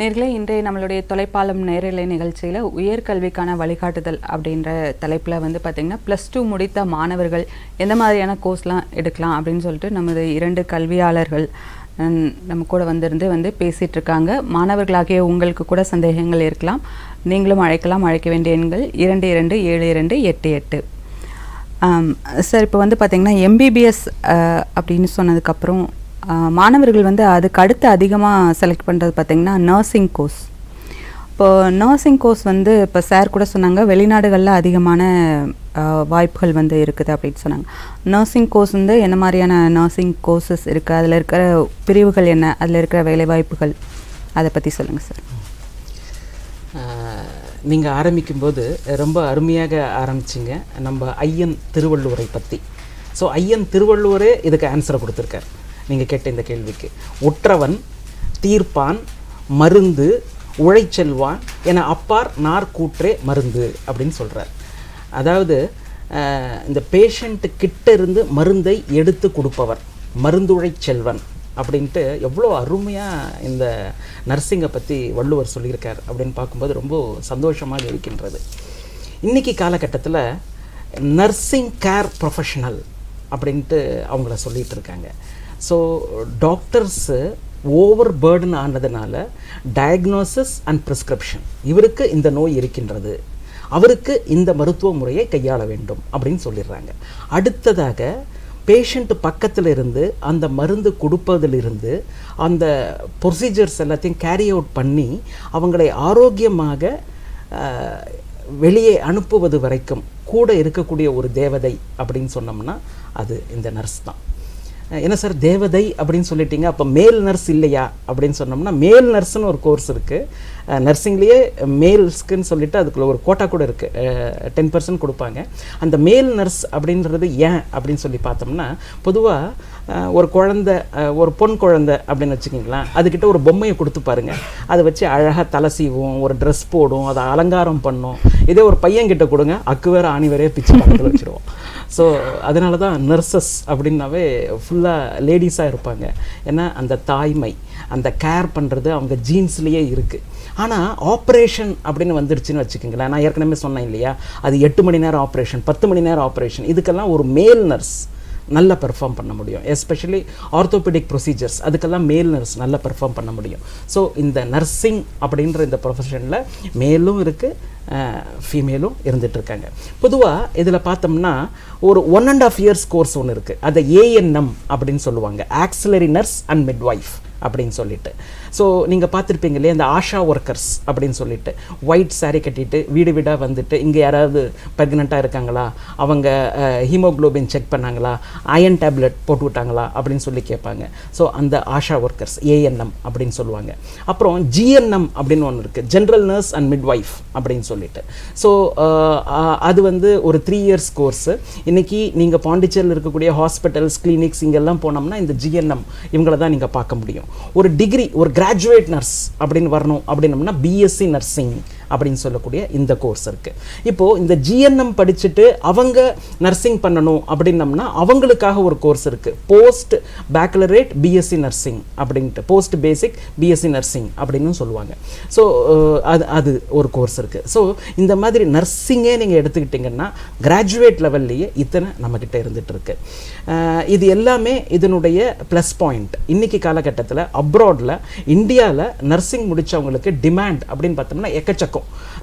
நேர்களே, இன்றைய நம்மளுடைய தொலைப்பாலம் நேரலை நிகழ்ச்சியில் உயர்கல்விக்கான வழிகாட்டுதல் அப்படின்ற தலைப்பில் வந்து பார்த்திங்கன்னா +2 முடித்த மாணவர்கள் எந்த மாதிரியான கோர்ஸ்லாம் எடுக்கலாம் அப்படின்னு சொல்லிட்டு நமது 2 கல்வியாளர்கள் நம்ம கூட வந்து பேசிகிட்டு இருக்காங்க. மாணவர்களாகிய உங்களுக்கு கூட சந்தேகங்கள் இருக்கலாம், நீங்களும் அழைக்கலாம். அழைக்க வேண்டிய எண்கள் 22722888. சார், இப்போ வந்து பார்த்திங்கன்னா எம்பிபிஎஸ் அப்படின்னு சொன்னதுக்கப்புறம் மாணவர்கள் வந்து அதுக்கு அடுத்து அதிகமாக செலக்ட் பண்ணுறது பார்த்திங்கன்னா நர்சிங் கோர்ஸ். இப்போது நர்சிங் கோர்ஸ் வந்து இப்போ சார் கூட சொன்னாங்க வெளிநாடுகளில் அதிகமான வாய்ப்புகள் வந்து இருக்குது அப்படின்னு சொன்னாங்க. நர்சிங் கோர்ஸ் வந்து என்ன மாதிரியான நர்சிங் கோர்சஸ் இருக்குது, அதில் இருக்கிற பிரிவுகள் என்ன, அதில் இருக்கிற வேலைவாய்ப்புகள், அதை பற்றி சொல்லுங்கள் சார். நீங்கள் ஆரம்பிக்கும்போது ரொம்ப அருமையாக ஆரம்பிச்சிங்க நம்ம ஐயன் திருவள்ளுவரை பற்றி. ஸோ ஐயன் திருவள்ளுவரே இதுக்கு ஆன்சரை கொடுத்துருக்கார் நீங்கள் கேட்ட இந்த கேள்விக்கு. உற்றவன் தீர்ப்பான் மருந்து உழைச்செல்வான் என அப்பார் நார்கூற்றே மருந்து அப்படின்னு சொல்கிறார். அதாவது இந்த பேஷண்ட்டு கிட்ட இருந்து மருந்தை எடுத்து கொடுப்பவர் மருந்துழை செல்வன் அப்படின்ட்டு எவ்வளோ அருமையாக இந்த நர்சிங்கை பற்றி வள்ளுவர் சொல்லியிருக்கார் அப்படின்னு பார்க்கும்போது ரொம்ப சந்தோஷமாக இருக்கின்றது. இன்றைக்கி காலகட்டத்தில் நர்சிங் கேர் ப்ரொஃபஷனல் அப்படின்ட்டு அவங்கள சொல்லிகிட்டு இருக்காங்க. ஸோ டாக்டர்ஸு ஓவர் பேர்டன் ஆனதுனால டயக்னோசிஸ் அண்ட் ப்ரிஸ்கிரிப்ஷன், இவருக்கு இந்த நோய் இருக்கின்றது, அவருக்கு இந்த மருத்துவ முறையை கையாள வேண்டும் அப்படின்னு சொல்லிடுறாங்க. அடுத்ததாக பேஷண்ட்டு பக்கத்தில் இருந்து அந்த மருந்து கொடுப்பதிலிருந்து அந்த ப்ரொசீஜர்ஸ் எல்லாத்தையும் கேரி அவுட் பண்ணி அவங்களை ஆரோக்கியமாக வெளியே அனுப்புவது வரைக்கும் கூட இருக்கக்கூடிய ஒரு தேவதை அப்படின்னு சொன்னோம்னா அது இந்த நர்ஸ் தான். என்ன சார் தேவதை அப்படின்னு சொல்லிட்டீங்க, அப்போ மேல் நர்ஸ் இல்லையா அப்படின்னு சொன்னோம்னா மேல் நர்ஸ்னு ஒரு கோர்ஸ் இருக்குது நர்சிங்லேயே. மேல்ஸ்க்குன்னு சொல்லிட்டு அதுக்குள்ள ஒரு கோட்டா கூட இருக்குது, 10% கொடுப்பாங்க. அந்த மேல் நர்ஸ் அப்படின்றது ஏன் அப்படின்னு சொல்லி பார்த்தோம்னா, பொதுவாக ஒரு குழந்தை, ஒரு பொன் குழந்தை அப்படின்னு வச்சுக்கிங்களேன், அதுக்கிட்ட ஒரு பொம்மையை கொடுத்து பாருங்கள், அதை வச்சு அழகாக தலை சீவும், ஒரு ட்ரெஸ் போடும், அதை அலங்காரம் பண்ணும். இதே ஒரு பையன்கிட்ட கொடுங்க, அக்கு வேறு ஆணி வேறையே பிச்சு பக்கத்தில் வச்சுருவோம். ஸோ அதனால தான் நர்சஸ் அப்படின்னாவே ஃபுல்லாக லேடிஸாக இருப்பாங்க. ஏன்னா அந்த தாய்மை, அந்த கேர் பண்ணுறது அவங்க ஜீன்ஸ்லேயே இருக்குது. ஆனால் ஆப்ரேஷன் அப்படின்னு வந்துருச்சுன்னு வச்சுக்கோங்களேன், நான் ஏற்கனவே சொன்னேன் இல்லையா, அது 8 மணி நேரம் ஆப்ரேஷன், 10 மணி நேரம் ஆப்ரேஷன், இதுக்கெல்லாம் ஒரு மேல் நர்ஸ் நல்லா பெர்ஃபார்ம் பண்ண முடியும். எஸ்பெஷலி ஆர்த்தோபெடிக் ப்ரொசீஜர்ஸ் அதுக்கெல்லாம் மேல் நர்ஸ் நல்லா பெர்ஃபார்ம் பண்ண முடியும். ஸோ இந்த நர்சிங் அப்படின்ற இந்த ப்ரொஃபஷனில் மேலும் இருக்குது, ஃபீமேலும் இருந்துகிட்ருக்காங்க. பொதுவாக இதில் பார்த்தோம்னா ஒரு 1.5 years கோர்ஸ் ஒன்று இருக்குது. அதை ANM அப்படின்னு சொல்லுவாங்க, ஆக்சிலரி நர்ஸ் அண்ட் மிட்வைஃப் அப்படின்னு சொல்லிட்டு. ஸோ நீங்கள் பார்த்துருப்பீங்க இல்லையா, இந்த ஆஷா ஒர்க்கர்ஸ் அப்படின்னு சொல்லிட்டு ஒயிட் சாரீ கட்டிட்டு வீடு வீடாக வந்துட்டு இங்கே யாராவது ப்ரெக்னெண்ட்டாக இருக்காங்களா, அவங்க ஹீமோக்ளோபின் செக் பண்ணாங்களா, அயன் டேப்லெட் போட்டு விட்டாங்களா அப்படின்னு சொல்லி கேட்பாங்க. ஸோ அந்த ஆஷா ஒர்க்கர்ஸ் ANM அப்படின்னு சொல்லுவாங்க. அப்புறம் GNM அப்படின்னு ஒன்று இருக்குது, ஜென்ரல் நர்ஸ் அண்ட் மிட்வைஃப் அப்படின்னு சொல்லிட்டு. ஸோ அது வந்து ஒரு 3 years கோர்ஸு. இன்றைக்கி நீங்கள் பாண்டிச்சேரியில் இருக்கக்கூடிய ஹாஸ்பிட்டல்ஸ், கிளினிக்ஸ் இங்கெல்லாம் போனோம்னா இந்த GNM இவங்கள தான் நீங்கள் பார்க்க முடியும். ஒரு டிகிரி, ஒரு கிராஜுவேட் நர்ஸ் அப்படின்னு வரணும் அப்படின்னம்னா BSc நர்சிங் அப்படின்னு சொல்லக்கூடிய இந்த கோர்ஸ் இருக்குது. இப்போது இந்த GNM படிச்சுட்டு அவங்க நர்சிங் பண்ணணும் அப்படின்னம்னா அவங்களுக்காக ஒரு கோர்ஸ் இருக்குது, போஸ்ட் பேக்கலரேட் BSc நர்சிங் அப்படின்ட்டு, போஸ்ட் பேசிக் BSc நர்சிங் அப்படின்னு சொல்லுவாங்க. ஸோ அது ஒரு கோர்ஸ் இருக்குது. ஸோ இந்த மாதிரி நர்சிங்கே நீங்கள் எடுத்துக்கிட்டிங்கன்னா கிராஜுவேட் லெவல்லையே இத்தனை நம்மக்கிட்ட இருந்துகிட்டு இருக்கு. இது எல்லாமே இதனுடைய ப்ளஸ் பாயிண்ட். இன்றைக்கி காலகட்டத்தில் அப்ராடில், இந்தியாவில் நர்சிங் முடித்தவங்களுக்கு டிமாண்ட் அப்படின்னு பார்த்தோம்னா எக்கச்சக்கம்.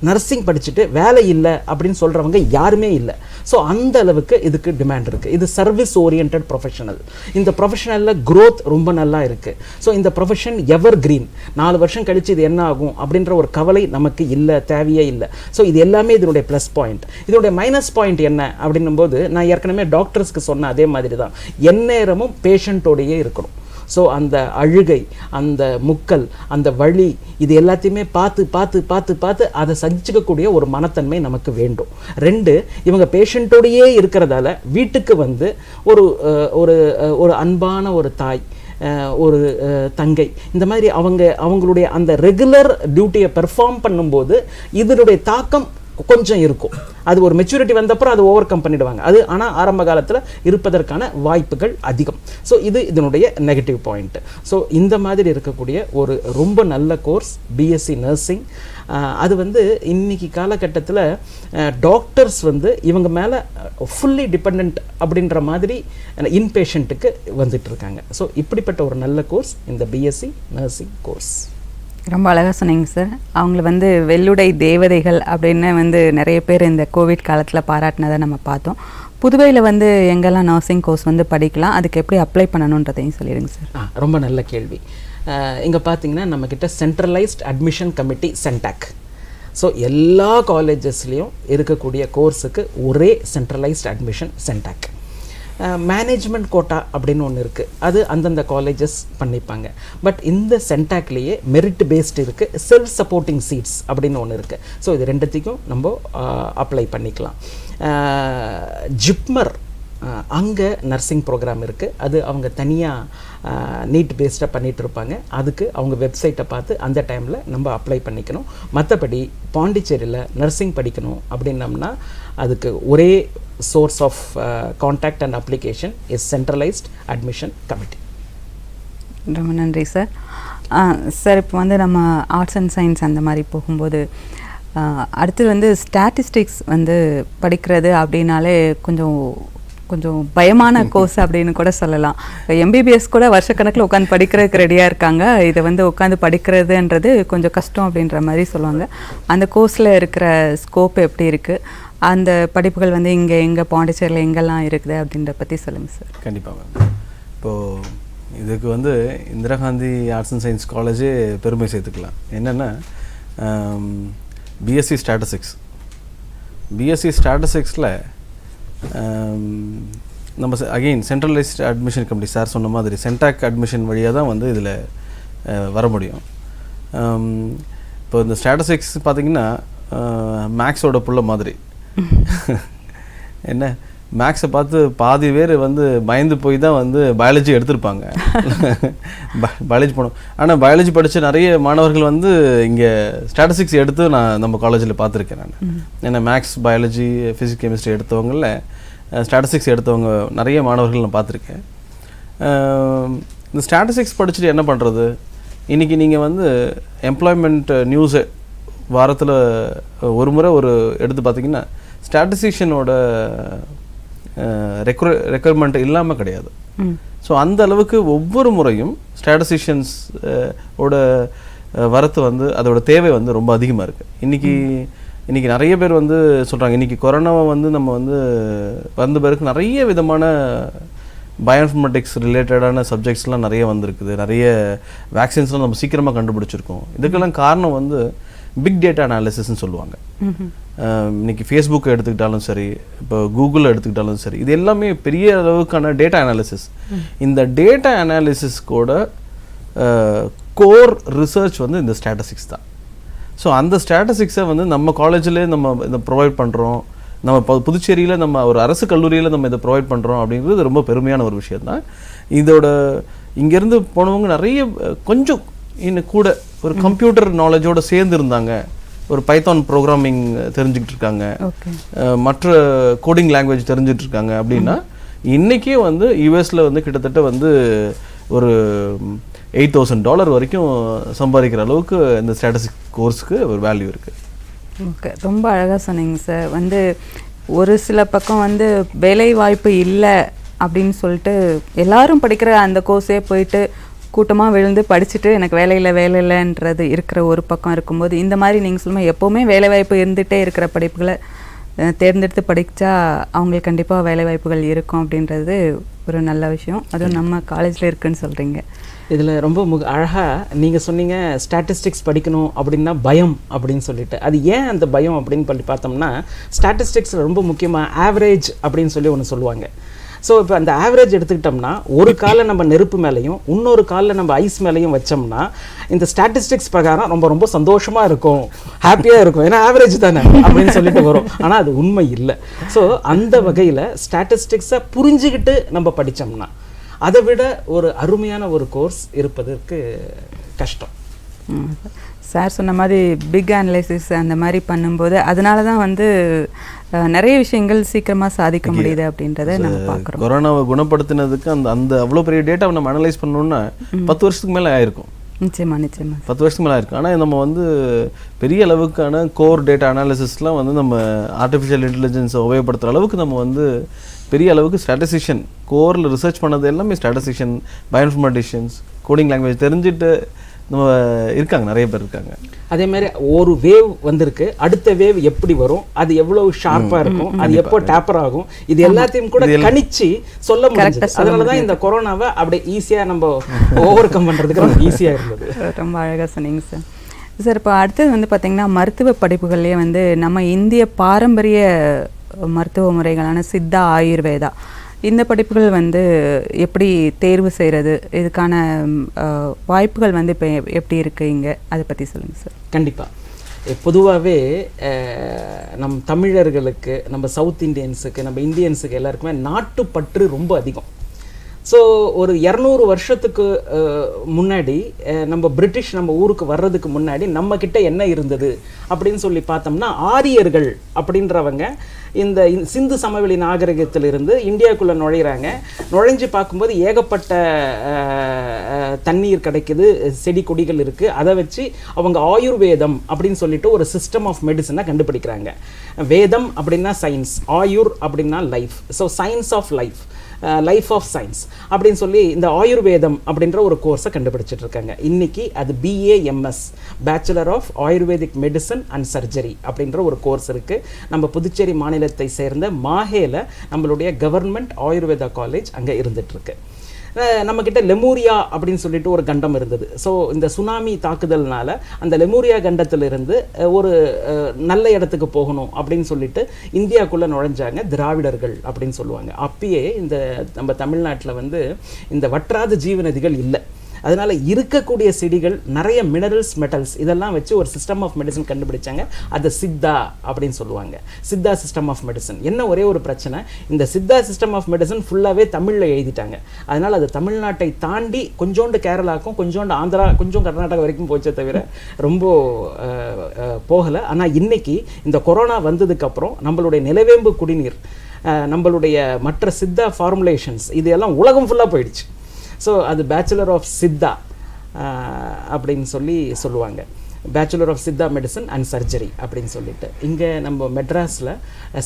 நர்சிங் படிச்சுட்டு வேலை இல்லை அப்படின்னு சொல்கிறவங்க யாருமே இல்லை. ஸோ அந்த அளவுக்கு இதுக்கு டிமாண்ட் இருக்குது. இது சர்வீஸ் ஓரியன்ட் ப்ரொஃபஷனல். இந்த ப்ரொஃபஷனலில் க்ரோத் ரொம்ப நல்லா இருக்குது. ஸோ இந்த ப்ரொஃபஷன் எவர் கிரீன். 4 வருஷம் கழித்து இது என்ன ஆகும் அப்படின்ற ஒரு கவலை நமக்கு இல்லை, தேவையே இல்லை. ஸோ இது எல்லாமே இதனுடைய ப்ளஸ் பாயிண்ட். இதனுடைய மைனஸ் பாயிண்ட் என்ன அப்படின்னும் போது, நான் ஏற்கனவே டாக்டர்ஸ்க்கு சொன்ன அதே மாதிரி தான், எந்நேரமும் பேஷண்ட்டோடையே இருக்கணும். ஸோ அந்த அழுகை, அந்த முக்கல், அந்த வலி, இது எல்லாத்தையுமே பார்த்து பார்த்து பார்த்து பார்த்து அதை சகிச்சுக்கக்கூடிய ஒரு மனத்தன்மை நமக்கு வேண்டும். 2, இவங்க பேஷண்ட்டோடையே இருக்கிறதால வீட்டுக்கு வந்து ஒரு ஒரு ஒரு அன்பான ஒரு தாய், ஒரு தங்கை, இந்த மாதிரி அவங்களுடைய அந்த ரெகுலர் டியூட்டியை பெர்ஃபார்ம் பண்ணும்போது இதனுடைய தாக்கம் கொஞ்சம் இருக்கும். அது ஒரு மெச்சூரிட்டி வந்தப்பறம் அது ஓவர் கம் பண்ணிடுவாங்க. அது ஆனால் ஆரம்ப காலத்தில் இருப்பதற்கான வாய்ப்புகள் அதிகம். ஸோ இதனுடைய நெகட்டிவ் பாயிண்ட். ஸோ இந்த மாதிரி இருக்கக்கூடிய ஒரு ரொம்ப நல்ல கோர்ஸ் BSc நர்சிங். அது வந்து இன்னைக்கு காலகட்டத்தில் டாக்டர்ஸ் வந்து இவங்க மேலே ஃபுல்லி டிபெண்ட் அப்படின்ற மாதிரி இன்பேஷண்ட்டுக்கு வந்துட்டு இருக்காங்க. ஸோ இப்படிப்பட்ட ஒரு நல்ல கோர்ஸ் இந்த BSc நர்சிங் கோர்ஸ். ரொம்ப அழகாக சொன்னீங்க சார். அவங்கள வந்து வெள்ளுடை தேவதைகள் அப்படின்னு வந்து நிறைய பேர் இந்த கோவிட் காலத்தில் பாராட்டினதை நம்ம பார்த்தோம். புதுவையில் வந்து எங்கெல்லாம் நர்சிங் கோர்ஸ் வந்து படிக்கலாம், அதுக்கு எப்படி அப்ளை பண்ணணுன்றதையும் சொல்லிடுங்க சார். ரொம்ப நல்ல கேள்வி. இங்கே பார்த்தீங்கன்னா நம்மக்கிட்ட centralized admission committee CENTAC. So எல்லா காலேஜஸ்லேயும் இருக்கக்கூடிய கோர்ஸுக்கு ஒரே centralized admission CENTAC. Management quota அப்படின்னு ஒன்று இருக்குது, அது அந்தந்த காலேஜஸ் பண்ணிப்பாங்க. பட் இந்த சென்டாக்லேயே மெரிட் பேஸ்டு இருக்குது, செல்ஃப் சப்போர்ட்டிங் சீட்ஸ் அப்படின்னு ஒன்று இருக்குது. ஸோ இது ரெண்டுத்துக்கும் நம்ம அப்ளை பண்ணிக்கலாம். ஜிப்மர் அங்கே நர்சிங் ப்ரோக்ராம் இருக்குது, அது அவங்க தனியாக நீட் பேஸ்டாக பண்ணிகிட்டு இருப்பாங்க. அதுக்கு அவங்க வெப்சைட்டை பார்த்து அந்த டைமில் நம்ம அப்ளை பண்ணிக்கணும். மற்றபடி பாண்டிச்சேரியில் நர்சிங் படிக்கணும் அப்படின்னம்னா அதுக்கு ஒரே source of contact and application is centralized admission committee. ரொம்ப நன்றி சார். சார் இப்போ வந்து நம்ம ஆர்ட்ஸ் அண்ட் சயின்ஸ் அந்த மாதிரி போகும்போது அடுத்து வந்து ஸ்டாட்டிஸ்டிக்ஸ் வந்து படிக்கிறது அப்படின்னாலே கொஞ்சம் பயமான கோர்ஸ் அப்படின்னு கூட சொல்லலாம். MBBS கூட வருஷக்கணக்கில் உட்காந்து படிக்கிறதுக்கு ரெடியாக இருக்காங்க. இதை வந்து உட்காந்து படிக்கிறதுன்றது கொஞ்சம் கஷ்டம் அப்படின்ற மாதிரி சொல்லுவாங்க. அந்த கோர்ஸில் இருக்கிற ஸ்கோப் எப்படி இருக்குது, அந்த படிப்புகள் வந்து எங்கே பாண்டிச்சேரியில் எங்கெல்லாம் இருக்குது அப்படின்ற பற்றி சொல்லுங்கள் சார். கண்டிப்பாக மேம். இப்போது இதுக்கு வந்து Indira Gandhi arts and science காலேஜே பெருமை சேர்த்துக்கலாம். என்னென்னா BSc ஸ்டாட்டிஸ்டிக்ஸ். BSc ஸ்டாட்டிஸ்டிக்ஸில் நம்ம again centralised admission committee sir சொன்ன மாதிரி சென்டாக் அட்மிஷன் வழியாக தான் வந்து இதில் வர முடியும். இப்போ இந்த ஸ்டாட்டிஸ்டிக்ஸ் பார்த்திங்கன்னா மேக்ஸோட புள்ள மாதிரி. என்ன மேக்ஸை பார்த்து பாதி பேர் வந்து பயந்து போய் தான் வந்து பயாலஜி எடுத்திருப்பாங்க. பயாலஜி போனோம். ஆனால் பயாலஜி படித்த நிறைய மாணவர்கள் வந்து இங்கே ஸ்டாட்டிஸ்டிக்ஸ் எடுத்து நான் நம்ம காலேஜில் பார்த்துருக்கேன். நான் ஏன்னா மேக்ஸ், பயாலஜி, ஃபிசிக்ஸ், கெமிஸ்ட்ரி எடுத்தவங்களில் ஸ்டாட்டிஸ்டிக்ஸ் எடுத்தவங்க நிறைய மாணவர்கள் நான் பார்த்துருக்கேன். இந்த ஸ்டாட்டிஸ்டிக்ஸ் படிச்சுட்டு என்ன பண்ணுறது? இன்றைக்கி நீங்கள் வந்து எம்ப்ளாய்மெண்ட் நியூஸை வாரத்தில் ஒரு முறை எடுத்து பார்த்தீங்கன்னா ஸ்டாட்டிஸ்டிஷியனோட ரெக்குயர்மெண்ட் இல்லாமல் கிடையாது. ஸோ அந்த அளவுக்கு ஒவ்வொரு முறையும் ஸ்டாட்டிஸ்டிஷியன்ஸ் ஓட வரத்து வந்து அதோட தேவை வந்து ரொம்ப அதிகமாக இருக்குது. இன்றைக்கி நிறைய பேர் வந்து சொல்கிறாங்க, இன்றைக்கி கொரோனாவை வந்து நம்ம வந்து வந்த பிறகு நிறைய விதமான பயோஇன்ஃபர்மேட்டிக்ஸ் ரிலேட்டடான சப்ஜெக்ட்ஸ்லாம் நிறைய வந்திருக்குது. நிறைய வேக்சின்ஸ்லாம் நம்ம சீக்கிரமாக கண்டுபிடிச்சிருக்கோம். இதுக்கெல்லாம் காரணம் வந்து பிக் டேட்டா அனாலிசிஸ்ன்னு சொல்லுவாங்க. இன்றைக்கி ஃபேஸ்புக்கை எடுத்துக்கிட்டாலும் சரி, இப்போ கூகுள் எடுத்துக்கிட்டாலும் சரி, இது எல்லாமே பெரிய அளவுக்கான டேட்டா அனாலிசிஸ். இந்த டேட்டா அனாலிசிஸ்கோட கோர் ரிசர்ச் வந்து இந்த ஸ்டாட்டிஸ்டிக்ஸ் தான். ஸோ அந்த ஸ்டாட்டிஸ்டிக்ஸை வந்து நம்ம காலேஜிலே நம்ம இதை ப்ரொவைட் பண்ணுறோம், நம்ம புதுச்சேரியில் நம்ம ஒரு அரசு கல்லூரியில் நம்ம இதை ப்ரொவைட் பண்ணுறோம் அப்படிங்கிறது ரொம்ப பெருமையான ஒரு விஷயம் தான். இதோட இங்கேருந்து போனவங்க நிறைய கொஞ்சம் இன்னும் கூட ஒரு கம்ப்யூட்டர் நாலேஜோடு சேர்ந்து இருந்தாங்க, ஒரு பைத்தான் ப்ரோக்ராமிங் தெரிஞ்சுக்கிட்டு இருக்காங்க, மற்ற கோடிங் லாங்குவேஜ் தெரிஞ்சுட்டு இருக்காங்க அப்படின்னா இன்றைக்கே வந்து யூஎஸில் வந்து கிட்டத்தட்ட வந்து ஒரு $8,000 வரைக்கும் சம்பாதிக்கிற அளவுக்கு இந்த ஸ்டாட்டிஸ்டிக் கோர்ஸுக்கு ஒரு வேல்யூ இருக்குது. ஓகே, ரொம்ப அழகாக சொன்னீங்க சார். வந்து ஒரு சில பக்கம் வந்து வேலை வாய்ப்பு இல்லை அப்படின்னு சொல்லிட்டு எல்லாரும் படிக்கிற அந்த கோர்ஸே போயிட்டு கூட்டமாக விழுந்து படிச்சுட்டு எனக்கு வேலை இல்லைன்றது இருக்கிற ஒரு பக்கம் இருக்கும்போது, இந்த மாதிரி நீங்கள் சொல்லுங்கள் எப்போவுமே வேலைவாய்ப்பு இருந்துகிட்டே இருக்கிற படிப்புகளை தேர்ந்தெடுத்து படித்தா அவங்களுக்கு கண்டிப்பாக வேலைவாய்ப்புகள் இருக்கும் அப்படின்றது ஒரு நல்ல விஷயம். அதுவும் நம்ம காலேஜில் இருக்குதுன்னு சொல்கிறீங்க. இதில் ரொம்ப அழகாக நீங்கள் சொன்னீங்க ஸ்டாட்டிஸ்டிக்ஸ் படிக்கணும் அப்படின்னா பயம் அப்படின்னு சொல்லிட்டு. அது ஏன் அந்த பயம் அப்படின்னு சொல்லி பார்த்தோம்னா, ஸ்டாட்டிஸ்டிக்ஸில் ரொம்ப முக்கியமாக ஆவரேஜ் அப்படின்னு சொல்லி ஒன்று சொல்லுவாங்க. ஸோ இப்போ அந்த ஆவரேஜ் எடுத்துக்கிட்டோம்னா ஒரு காலை நம்ம நெருப்பு மேலேயும் இன்னொரு காலில் நம்ம ஐஸ் மேலேயும் வச்சோம்னா இந்த ஸ்டாட்டிஸ்டிக்ஸ் பிரகாரம் ரொம்ப ரொம்ப சந்தோஷமாக இருக்கும், ஹாப்பியாக இருக்கும், ஏன்னா ஆவரேஜ் தானே அப்படின்னு சொல்லிட்டு வரும். ஆனால் அது உண்மை இல்லை. ஸோ அந்த வகையில் ஸ்டாட்டிஸ்டிக்ஸை புரிஞ்சுக்கிட்டு நம்ம படித்தோம்னா அதை விட ஒரு அருமையான ஒரு கோர்ஸ் இருப்பதற்கு கஷ்டம். சார் சொன்ன மாதிரி பிக் அனலைசிஸ் அந்த மாதிரி பண்ணும்போது அதனால தான் வந்து நிறைய விஷயங்கள் சீக்கிரமாக சாதிக்க முடியுது அப்படின்றத நம்ம பார்க்குறோம். கொரோனாவை குணப்படுத்தினதுக்கு அந்த அவ்வளோ பெரிய டேட்டாவை நம்ம அனலைஸ் பண்ணோம்னா 10 வருஷத்துக்கு மேலே ஆயிருக்கும். நிச்சயமா 10 வருஷத்துக்கு மேலே ஆயிருக்கும். ஆனால் நம்ம வந்து பெரிய அளவுக்கான கோர் டேட்டா அனாலிசிஸ்லாம் வந்து நம்ம ஆர்டிஃபிஷியல் இன்டெலிஜென்ஸை உபயோகப்படுத்துகிற அளவுக்கு நம்ம வந்து பெரிய அளவுக்கு ஸ்டாட்டிஸ்டிஷியன் கோரில் ரிசர்ச் பண்ணது எல்லாமே ஸ்டாட்டிஸ்டிஷியன், பயோஇன்ஃபர்மேட்டிஷியன்ஸ், கோடிங் லாங்குவேஜ் தெரிஞ்சுட்டு நம்ம இருக்காங்க, நிறைய பேர் இருக்காங்க. அதே மாதிரி ஒரு வேவ் வந்திருக்கு, அடுத்த வேவ் எப்படி வரும், அது எவ்வளவு ஷார்ப்பாக இருக்கும், அது எப்போ டேப்பர் ஆகும், இது எல்லாத்தையும் கூட கணிச்சு சொல்ல முடியாது. அதனால தான் இந்த கொரோனாவை அப்படியே ஈஸியாக நம்ம ஓவர் கம் பண்ணுறதுக்கு ரொம்ப ஈஸியாக இருந்தது. ரொம்ப அழகாக சொன்னீங்க சார். சார் இப்போ அடுத்தது வந்து பார்த்திங்கன்னா மருத்துவ படிப்புகள்லேயே வந்து நம்ம இந்திய பாரம்பரிய மருத்துவ முறைகளான சித்தா, ஆயுர்வேதா இந்த படிப்புகள் வந்து எப்படி தேர்வு செய்கிறது, இதுக்கான வாய்ப்புகள் வந்து இப்போ எப்படி இருக்குது இங்கே, அதை பற்றி சொல்லுங்கள் சார். கண்டிப்பாக பொதுவாகவே நம் தமிழர்களுக்கு, நம்ம சவுத் இண்டியன்ஸுக்கு, நம்ம இந்தியன்ஸுக்கு எல்லாருக்குமே நாட்டுப்பற்று ரொம்ப அதிகம். ஸோ ஒரு 200 வருஷத்துக்கு முன்னாடி நம்ம பிரிட்டிஷ் நம்ம ஊருக்கு வர்றதுக்கு முன்னாடி நம்மக்கிட்ட என்ன இருந்தது அப்படின்னு சொல்லி பார்த்தோம்னா, ஆரியர்கள் அப்படின்றவங்க இந்த சிந்து சமவெளி நாகரிகத்திலிருந்து இந்தியாவுக்குள்ளே நுழைஞ்சு பார்க்கும்போது ஏகப்பட்ட தண்ணீர் கிடைக்குது, செடி கொடிகள் இருக்குது. அதை வச்சு அவங்க ஆயுர்வேதம் அப்படின்னு சொல்லிட்டு ஒரு சிஸ்டம் ஆஃப் மெடிசனை கண்டுபிடிக்கிறாங்க. வேதம் அப்படின்னா சயின்ஸ், ஆயுர் அப்படின்னா life. So science of life, life of science அப்படின்னு சொல்லி இந்த ஆயுர்வேதம் அப்படின்ற ஒரு கோர்ஸை கண்டுபிடிச்சிட்டு இருக்காங்க. இன்னைக்கு அது BAMS, bachelor of Ayurvedic medicine and surgery அப்படின்ற ஒரு கோர்ஸ் இருக்குது. நம்ம புதுச்சேரி மாநிலத்தை சேர்ந்த மாஹேல நம்மளுடைய கவர்மெண்ட் ஆயுர்வேதா காலேஜ் அங்கே இருந்துகிட்ருக்கு. நம்மக்கிட்ட லெமூரியா அப்படின்னு சொல்லிட்டு ஒரு கண்டம் இருந்தது. ஸோ இந்த சுனாமி தாக்குதல்னால அந்த லெமூரியா கண்டத்திலிருந்து ஒரு நல்ல இடத்துக்கு போகணும் அப்படின்னு சொல்லிட்டு இந்தியாவுக்குள்ளே நுழைஞ்சாங்க திராவிடர்கள் அப்படின்னு சொல்லுவாங்க. அப்பயே இந்த நம்ம தமிழ்நாட்டில் வந்து இந்த வற்றாத ஜீவநதிகள் இல்லை. அதனால் இருக்கக்கூடிய செடிகள் நிறைய மினரல்ஸ், மெட்டல்ஸ் இதெல்லாம் வச்சு ஒரு சிஸ்டம் ஆஃப் மெடிசன் கண்டுபிடிச்சாங்க. அதை சித்தா அப்படின்னு சொல்லுவாங்க. Siddha system of medicine. என்ன ஒரே ஒரு பிரச்சனை, இந்த சித்தா சிஸ்டம் ஆஃப் மெடிசன் ஃபுல்லாகவே தமிழில் எழுதிட்டாங்க. அதனால் அது தமிழ்நாட்டை தாண்டி கொஞ்சோண்டு கேரளாக்கும், கொஞ்சோண்டு ஆந்திரா, கொஞ்சம் கர்நாடகா வரைக்கும் போச்சே தவிர ரொம்ப போகலை. ஆனால் இன்றைக்கி இந்த கொரோனா வந்ததுக்கப்புறம் நம்மளுடைய நிலவேம்பு குடிநீர், நம்மளுடைய மற்ற சித்தா ஃபார்முலேஷன்ஸ் இது எல்லாம் உலகம் ஃபுல்லாக போயிடுச்சு. ஸோ அது பேச்சுலர் ஆஃப் சித்தா அப்படின்னு சொல்லுவாங்க. Bachelor of Siddha medicine and surgery அப்படின்னு சொல்லிட்டு. இங்கே நம்ம மெட்ராஸில்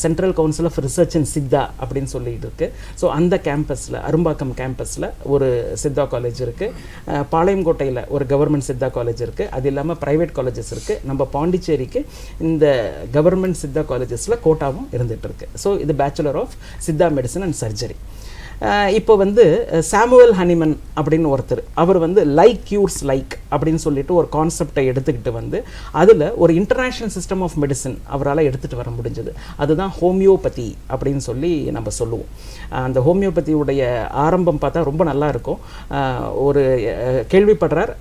central council of research in Siddha அப்படின்னு சொல்லிட்டு இருக்குது. ஸோ அந்த கேம்பஸில், அரும்பாக்கம் கேம்பஸில் ஒரு சித்தா காலேஜ் இருக்குது. பாளையங்கோட்டையில் ஒரு கவர்மெண்ட் சித்தா காலேஜ் இருக்குது. அது இல்லாமல் ப்ரைவேட் காலேஜஸ் இருக்குது. நம்ம பாண்டிச்சேரிக்கு இந்த கவர்மெண்ட் சித்தா காலேஜஸில் கோட்டாவும் இருந்துகிட்டு இருக்கு. ஸோ இது bachelor of Siddha medicine and surgery. இப்போ வந்து சாமுவல் ஹனிமன் அப்படின்னு ஒருத்தர், அவர் வந்து லைக் க்யூர்ஸ் லைக் அப்படின்னு சொல்லிட்டு ஒரு கான்செப்டை எடுத்துக்கிட்டு வந்து அதில் ஒரு இன்டர்நேஷ்னல் சிஸ்டம் ஆஃப் மெடிசன் அவரால் எடுத்துகிட்டு வர முடிஞ்சது. அதுதான் ஹோமியோபதி அப்படின்னு சொல்லி நம்ம சொல்லுவோம். அந்த ஹோமியோபதியுடைய ஆரம்பம் பார்த்தா ரொம்ப நல்லா இருக்கும். ஒரு கேள்விப்படுறார்,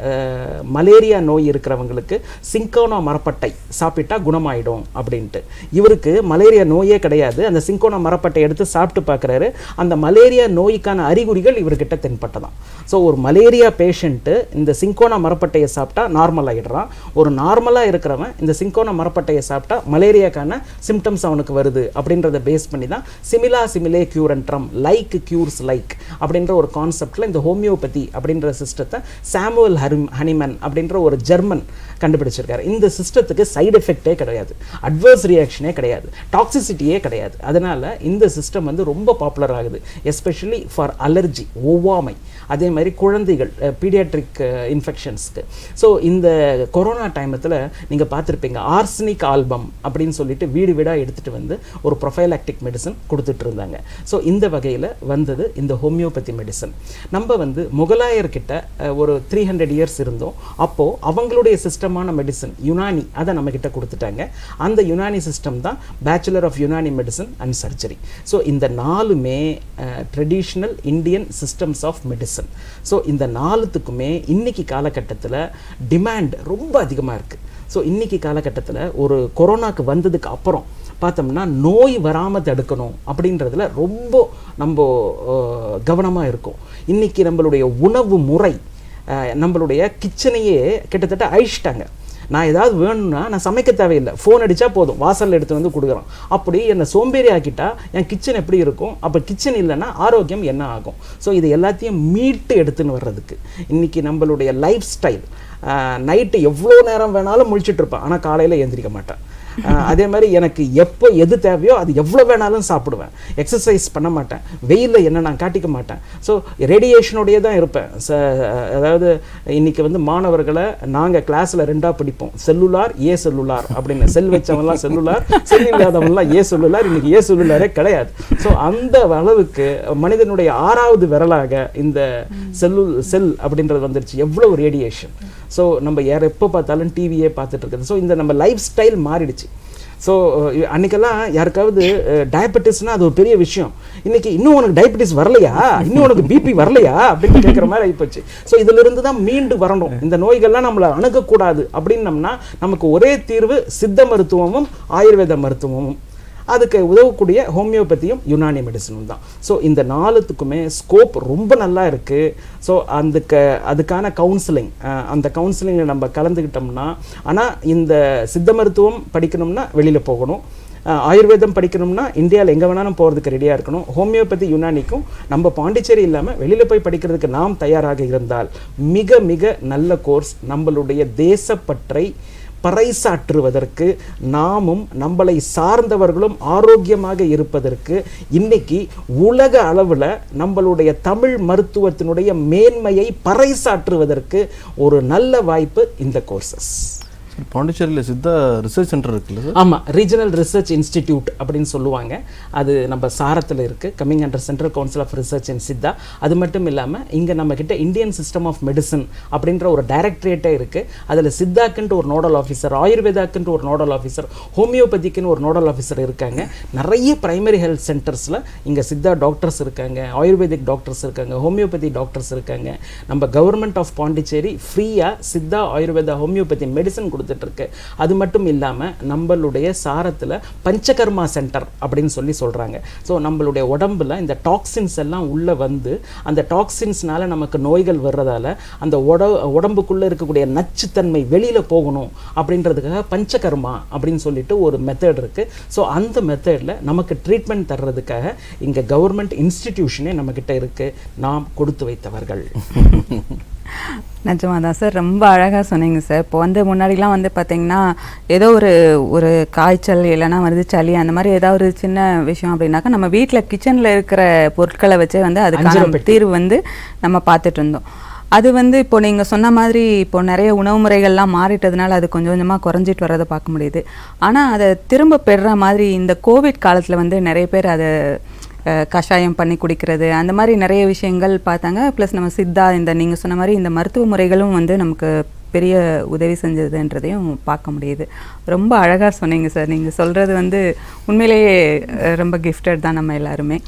மலேரியா நோய் இருக்கிறவங்களுக்கு சிங்கோனா மரப்பட்டை சாப்பிட்டா குணமாயிடும் அப்படின்ட்டு. இவருக்கு மலேரியா நோயே கிடையாது. அந்த சிங்கோனா மரப்பட்டை எடுத்து சாப்பிட்டு பார்க்குறாரு. அந்த மலேரியா நோய்க்கான அறிகுறிகள் இவர்கிட்ட தென்பட்டதான். ஸோ ஒரு மலேரியா பேஷண்ட்டு இந்த சிங்கோனா மரப்பட்டையை சாப்பிட்டா நார்மல் ஆகிடுறான். ஒரு நார்மலாக இருக்கிறவன் இந்த சிங்கோனா மரப்பட்டையை சாப்பிட்டா மலேரியாக்கான சிம்டம்ஸ் அவனுக்கு வருது அப்படின்றத பேஸ் பண்ணி தான் சிமிலே கியூரன்ட்ரம், லைக் க்யூர்ஸ் லைக் அப்படின்ற ஒரு கான்செப்டில் இந்த ஹோமியோபதி அப்படின்ற சிஸ்டத்தை சாமுவல் ஹனிமன் அப்படின்ற ஒரு ஜெர்மன் கண்டுபிடிச்சிருக்காரு. இந்த சிஸ்டத்துக்கு சைடு எஃபெக்டே கிடையாது, அட்வர்ஸ் ரியாக்ஷனே கிடையாது, டாக்ஸிசிட்டியே கிடையாது. அதனால் இந்த சிஸ்டம் வந்து ரொம்ப பாப்புலர் ஆகுது, எஸ்பெஷலி ஃபார் அலர்ஜி, ஒவ்வாமை, அதே மாதிரி குழந்தைகள், பீடியாட்ரிக் இன்ஃபெக்ஷன்ஸ்க்கு. ஸோ இந்த கொரோனா டைமத்தில் நீங்கள் பார்த்துருப்பீங்க, ஆர்சனிக் ஆல்பம் அப்படின்னு சொல்லிட்டு வீடு வீடாக எடுத்துகிட்டு வந்து ஒரு ப்ரொஃபைலாக்டிக் மெடிசன் கொடுத்துட்டு இருந்தாங்க. ஸோ இந்த வகையில் வந்தது இந்த ஹோமியோபதி மெடிசன். நம்ம வந்து முகலாயர்கிட்ட ஒரு 300 இயர்ஸ் இருந்தோம். அப்போது அவங்களுடைய சிஸ்டமான மெடிசன் யுனானி அதை நம்மக்கிட்ட கொடுத்துட்டாங்க. அந்த யுனானி சிஸ்டம் தான் bachelor of Unani medicine and surgery. So இந்த 4மே traditional Indian systems of medicine. So இந்த 4த்துக்குமே இன்னைக்கு காலகட்டத்தில் டிமாண்ட் ரொம்ப அதிகமாக இருக்குது. ஸோ இன்றைக்கி காலகட்டத்தில் ஒரு கொரோனாக்கு வந்ததுக்கு அப்புறம் பார்த்தோம்னா நோய் வராமல் தடுக்கணும் அப்படின்றதுல ரொம்ப நம்ம கவனமாக இருக்கும். இன்றைக்கி நம்மளுடைய உணவு முறை, நம்மளுடைய கிச்சனையே கிட்டத்தட்ட அழிச்சிட்டாங்க. நான் ஏதாவது வேணும்னா நான் சமைக்க தேவையில்லை, ஃபோன் அடித்தா போதும், வாசலில் எடுத்து வந்து கொடுக்குறோம். அப்படி என்னை சோம்பேறி ஆக்கிட்டா என் கிச்சன் எப்படி இருக்கும்? அப்போ கிச்சன் இல்லைன்னா ஆரோக்கியம் என்ன ஆகும்? ஸோ இது எல்லாத்தையும் மீட்டு எடுத்துன்னு வர்றதுக்கு இன்றைக்கி நம்மளுடைய லைஃப் ஸ்டைல், நைட்டு எவ்வளோ நேரம் வேணாலும் முழிச்சிட்டு இருப்பேன், ஆனால் காலையில் எழுந்திரிக்க மாட்டேன். அதே மாதிரி எனக்கு எப்போ எது தேவையோ அது எவ்வளோ வேணாலும் சாப்பிடுவேன், எக்ஸசைஸ் பண்ண மாட்டேன், வெயிலில் என்ன நான் காட்டிக்க மாட்டேன். ஸோ ரேடியேஷனோடையே தான் இருப்பேன். அதாவது இன்றைக்கி வந்து மாணவர்களை நாங்கள் கிளாஸில் 2ஆக பிடிப்போம், செல்லுலார் ஏ செல்லுலார் அப்படின்னு. செல் வச்சவங்கலாம் செல்லுலார், செல் இல்லாதவங்கலாம் ஏ செல்லுலார். இன்றைக்கி ஏ செல்லுலாரே கிடையாது. ஸோ அந்த அளவுக்கு மனிதனுடைய 6வது விரலாக இந்த செல் அப்படின்றது வந்துருச்சு. எவ்வளோ ரேடியேஷன். ஸோ நம்ம எப்போ பார்த்தாலும் டிவியே பார்த்துட்டு இருக்குது. ஸோ இந்த நம்ம லைஃப் ஸ்டைல் மாறிடுச்சு. ஸோ அன்றைக்கெல்லாம் யாருக்காவது டயபெட்டிஸ்னால் அது ஒரு பெரிய விஷயம். இன்றைக்கி இன்னும் உனக்கு டயபெட்டிஸ் வரலையா, இன்னும் உனக்கு பிபி வரலையா அப்படின்னு கேட்குற மாதிரி ஆகிப்போச்சு. ஸோ இதிலிருந்து தான் மீண்டு வரணும். இந்த நோய்கள்லாம் நம்மளை அணுகக்கூடாது அப்படின்னம்னா நமக்கு ஒரே தீர்வு சித்த மருத்துவமும் ஆயுர்வேத மருத்துவமும். அதுக்கு உதவக்கூடிய ஹோமியோபதியும் யுனானி மெடிசனும் தான். ஸோ இந்த 4த்துக்குமே ஸ்கோப் ரொம்ப நல்லா இருக்குது. ஸோ அதுக்கான கவுன்சிலிங், அந்த கவுன்சிலிங்கை நம்ம கலந்துக்கிட்டோம்னா, ஆனால் இந்த சித்த மருத்துவம் படிக்கணும்னா வெளியில் போகணும், ஆயுர்வேதம் படிக்கணும்னா இந்தியாவில் எங்கே வேணாலும் போகிறதுக்கு ரெடியாக இருக்கணும். ஹோமியோபதி யுனானிக்கும் நம்ம பாண்டிச்சேரி இல்லாமல் வெளியில் போய் படிக்கிறதுக்கு நாம் தயாராக இருந்தால் மிக மிக நல்ல கோர்ஸ். நம்மளுடைய தேசப்பற்றை பறைசாற்றுவதற்கு, நாமும் நம்மளை சார்ந்தவர்களும் ஆரோக்கியமாக இருப்பதற்கு, இன்னைக்கு உலக அளவில் நம்மளுடைய தமிழ் மருத்துவத்தினுடைய மேன்மையை பறைசாற்றுவதற்கு ஒரு நல்ல வாய்ப்பு இந்த கோர்சஸ். பாண்டிச்சேரியில் சித்தா ரிசர்ச் சென்டர் இருக்குல்ல சார்? ஆமாம், ரீஜனல் ரிசர்ச் இன்ஸ்டிடியூட் அப்படின்னு சொல்லுவாங்க. அது நம்ம சாரத்தில் இருக்குது, coming under central council of research in Siddha. அது மட்டும் இல்லாமல் இங்கே நம்மக்கிட்ட இந்தியன் சிஸ்டம் ஆஃப் மெடிசன் அப்படின்ற ஒரு டைரக்டரேட்டே இருக்குது. அதில் சித்தாக்குன்ட்டு ஒரு நோடல் ஆஃபீஸர், ஆயுர்வேதாக்குன்ட்டு ஒரு நோடல் ஆஃபீஸர், ஹோமியோபதிக்குன்னு ஒரு நோடல் ஆஃபீஸர் இருக்காங்க. நிறைய பிரைமரி ஹெல்த் சென்டர்ஸில் இங்கே சித்தா டாக்டர்ஸ் இருக்காங்க, ஆயுர்வேதிக் டாக்டர்ஸ் இருக்காங்க, ஹோமியோபதி டாக்டர்ஸ் இருக்காங்க. நம்ம கவர்மெண்ட் ஆஃப் பாண்டிச்சேரி ஃப்ரீயாக சித்தா ஆயுர்வேதா ஹோமியோபதி மெடிசன் கொடுத்துட்ருக்கு. அது மட்டும் இல்லாமல் நம்மளுடைய சாரத்தில் பஞ்சகர்மா சென்டர் அப்படின்னு சொல்லி சொல்கிறாங்க. ஸோ நம்மளுடைய உடம்புல இந்த டாக்ஸின்ஸ் எல்லாம் உள்ளே வந்து அந்த டாக்ஸின்ஸ்னால நமக்கு நோய்கள் வர்றதால அந்த உடம்புக்குள்ளே இருக்கக்கூடிய நச்சுத்தன்மை வெளியில் போகணும் அப்படின்றதுக்காக பஞ்சகர்மா அப்படின்னு சொல்லிட்டு ஒரு மெத்தட் இருக்குது. ஸோ அந்த மெத்தடில் நமக்கு ட்ரீட்மெண்ட் தர்றதுக்காக இங்கே கவர்மெண்ட் இன்ஸ்டிடியூஷனே நம்மக்கிட்ட இருக்குது. நாம் கொடுத்து வைத்தவர்கள். நிஜமாக தான் சார், ரொம்ப அழகாக சொன்னீங்க சார். இப்போ வந்து முன்னாடிலாம் வந்து பார்த்திங்கன்னா ஏதோ ஒரு காய்ச்சல் இல்லைன்னா வந்து சளி அந்த மாதிரி ஏதாவது ஒரு சின்ன விஷயம் அப்படின்னாக்கா நம்ம வீட்டில் கிச்சனில் இருக்கிற பொருட்களை வச்சே வந்து அதுக்கான தீர்வு வந்து நம்ம பார்த்துட்டு இருந்தோம். அது வந்து இப்போ நீங்கள் சொன்ன மாதிரி இப்போ நிறைய உணவு முறைகள்லாம் மாறிட்டதுனால அது கொஞ்சம் கொஞ்சமாக குறைஞ்சிட்டு வர்றதை பார்க்க முடியுது. ஆனால் அதை திரும்ப பெறுற மாதிரி இந்த கோவிட் காலத்தில் வந்து நிறைய பேர் அதை கஷாயம் பண்ணி குடிக்கிறது அந்த மாதிரி நிறைய விஷயங்கள் பார்த்தாங்க. ப்ளஸ் நம்ம சித்தா இந்த நீங்கள் சொன்ன மாதிரி இந்த மருத்துவ முறைகளும் வந்து நமக்கு பெரிய உதவி செஞ்சதுன்றதையும் பார்க்க முடியுது. ரொம்ப அழகாக சொன்னீங்க சார். நீங்கள் சொல்கிறது வந்து உண்மையிலேயே ரொம்ப கிஃப்டட் தான் நம்ம எல்லாருமே.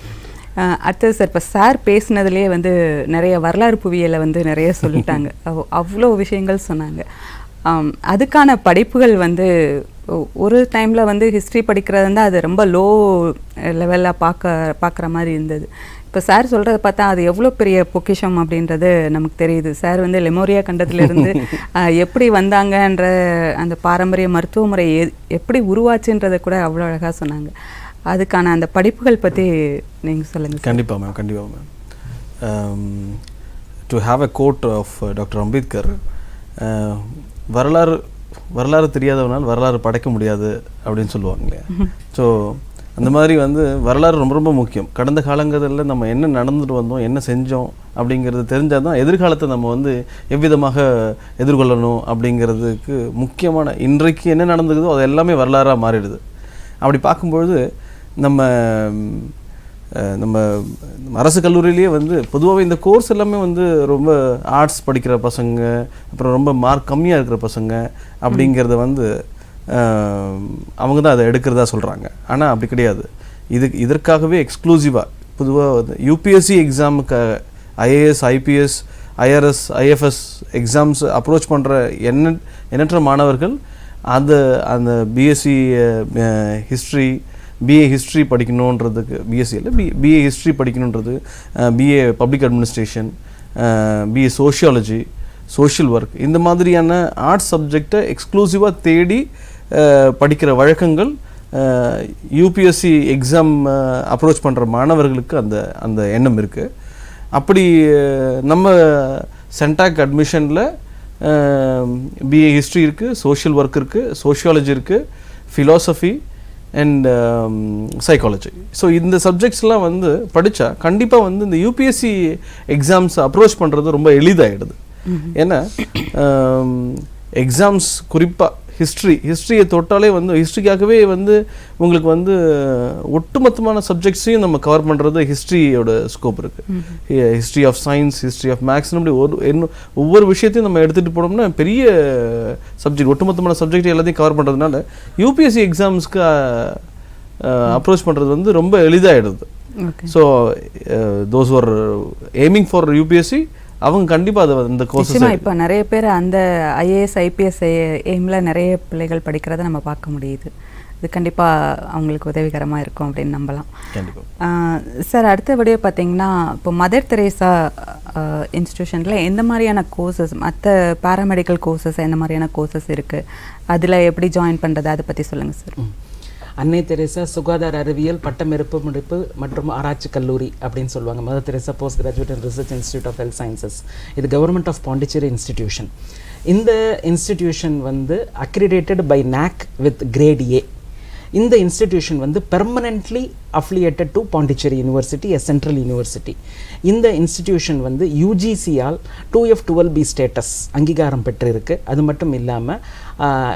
அடுத்தது சார், இப்போ சார் பேசுனதுலேயே வந்து நிறைய வரலாறு புவியியலை வந்து நிறைய சொல்லிட்டாங்க. அவ்வளோ விஷயங்கள் சொன்னாங்க. அதுக்கான படிப்புகள் வந்து ஒரு டைமில் வந்து ஹிஸ்ட்ரி படிக்கிறது வந்து அது ரொம்ப லோ லெவலில் பார்க்குற மாதிரி இருந்தது. இப்போ சார் சொல்கிறத பார்த்தா அது எவ்வளோ பெரிய பொக்கிஷம் அப்படின்றது நமக்கு தெரியுது. சார் வந்து லெமோரியா கண்டத்திலிருந்து எப்படி வந்தாங்கன்ற அந்த பாரம்பரிய மருத்துவ முறை எப்படி உருவாச்சுன்றதை கூட அவ்வளோ அழகாக சொன்னாங்க. அதுக்கான அந்த படிப்புகள் பற்றி நீங்கள் சொல்லுங்கள். கண்டிப்பாக மேம், கண்டிப்பாக ma'am. To have a quote of doctor Ambedkar, வரலாறு தெரியாதவனால் வரலாறு படைக்க முடியாது அப்படின்னு சொல்லுவாங்க இல்லையா. ஸோ அந்த மாதிரி வந்து வரலாறு ரொம்ப ரொம்ப முக்கியம். கடந்த காலங்களில் நம்ம என்ன நடந்துட்டு வந்தோம், என்ன செஞ்சோம் அப்படிங்கிறது தெரிஞ்சால் தான் எதிர்காலத்தை நம்ம வந்து எவ்விதமாக எதிர்கொள்ளணும் அப்படிங்கிறதுக்கு முக்கியமான இன்றைக்கு என்ன நடந்துக்குதோ அது எல்லாமே வரலாறாக மாறிடுது. அப்படி பார்க்கும்பொழுது நம்ம அரசு கல்லூரியிலேயே வந்து பொதுவாகவே இந்த கோர்ஸ் எல்லாமே வந்து ரொம்ப ஆர்ட்ஸ் படிக்கிற பசங்க, அப்புறம் ரொம்ப மார்க் கம்மியாக இருக்கிற பசங்க அப்படிங்கிறத வந்து அவங்க தான் அதை எடுக்கிறதா சொல்கிறாங்க. ஆனால் அப்படி கிடையாது. இதற்காகவே எக்ஸ்க்ளூசிவாக பொதுவாக யூபிஎஸ்சி எக்ஸாமுக்கு IAS, IPS, IRS, IFS exams approach பண்ணுற எண்ணற்ற மாணவர்கள் அந்த பிஎஸ்சி ஹிஸ்ட்ரி, பிஏ ஹிஸ்ட்ரி படிக்கணுன்றதுக்கு, பிஎஸ்சி இல்லை பிஏ ஹிஸ்ட்ரி படிக்கணுன்றது, BA public administration, BA sociology, social work, இந்த மாதிரியான ஆர்ட்ஸ் சப்ஜெக்டை எக்ஸ்க்ளூசிவாக தேடி படிக்கிற வழக்கங்கள் யூபிஎஸ்சி எக்ஸாம் அப்ரோச் பண்ணுற மாணவர்களுக்கு அந்த எண்ணம் இருக்குது. அப்படி நம்ம சென்டாக் அட்மிஷனில் பிஏ ஹிஸ்ட்ரி இருக்குது, சோஷியல் ஒர்க் இருக்குது, சோஷியாலஜி இருக்குது, ஃபிலாசபி அண்ட் சைக்காலஜி. ஸோ இந்த சப்ஜெக்ட்ஸ்லாம் வந்து படித்தா கண்டிப்பாக வந்து இந்த யூபிஎஸ்சி எக்ஸாம்ஸ் அப்ரோச் பண்ணுறது ரொம்ப எளிதாகிடுது. ஏன்னா எக்ஸாம்ஸ் குறிப்பாக ஹிஸ்ட்ரியை தொட்டாலே வந்து ஹிஸ்ட்ரிக்காகவே வந்து உங்களுக்கு வந்து ஒட்டுமொத்தமான சப்ஜெக்ட்ஸையும் நம்ம கவர் பண்ணுறது ஹிஸ்ட்ரியோட ஸ்கோப் இருக்குது. History of science, history of maths, அப்படி ஒவ்வொரு விஷயத்தையும் நம்ம எடுத்துகிட்டு போனோம்னா பெரிய சப்ஜெக்ட், ஒட்டுமொத்தமான சப்ஜெக்ட் எல்லாத்தையும் கவர் பண்ணுறதுனால யூபிஎஸ்சி எக்ஸாம்ஸ்க்கு அப்ரோச் பண்ணுறது வந்து ரொம்ப எளிதாகிடுது. So those are aiming for UPSC அவங்க கண்டிப்பாக அதை இந்த கோர்ஸ் இப்போ நிறைய பேர் அந்த ஐஏஎஸ், ஐபிஎஸ் எய்மில் நிறைய பிள்ளைகள் படிக்கிறத நம்ம பார்க்க முடியுது. இது கண்டிப்பாக அவங்களுக்கு உதவிகரமாக இருக்கும் அப்படின்னு நம்பலாம். சார், அடுத்தபடியாக பார்த்தீங்கன்னா இப்போ மதர் தெரேசா இன்ஸ்டிடியூஷனில் எந்த மாதிரியான கோர்சஸ், மற்ற பேராமெடிக்கல் கோர்சஸ் எந்த மாதிரியான கோர்சஸ் இருக்குது, அதில் எப்படி ஜாயின் பண்ணுறது, அதை பற்றி சொல்லுங்கள் சார். அன்னை தெரேசா சுகாதார அறிவியல் பட்டமளிப்பு முடிப்பு மற்றும் ஆராய்ச்சி கல்லூரி அப்படின்னு சொல்லுவாங்க. Mother Teresa post graduate and research institute of health sciences. இது கவர்மெண்ட் ஆஃப் பாண்டிச்சேரி இன்ஸ்டிடியூஷன். இந்த இன்ஸ்டிடியூஷன் வந்து accredited by NAC with grade A. இந்த இன்ஸ்டிடியூஷன் வந்து permanently affiliated to Pondicherry university, a central university. இந்த இன்ஸ்டிடியூஷன் வந்து UGCயால் 2F12B ஸ்டேட்டஸ் அங்கீகாரம் பெற்றிருக்கு. அது மட்டும் இல்லாமல்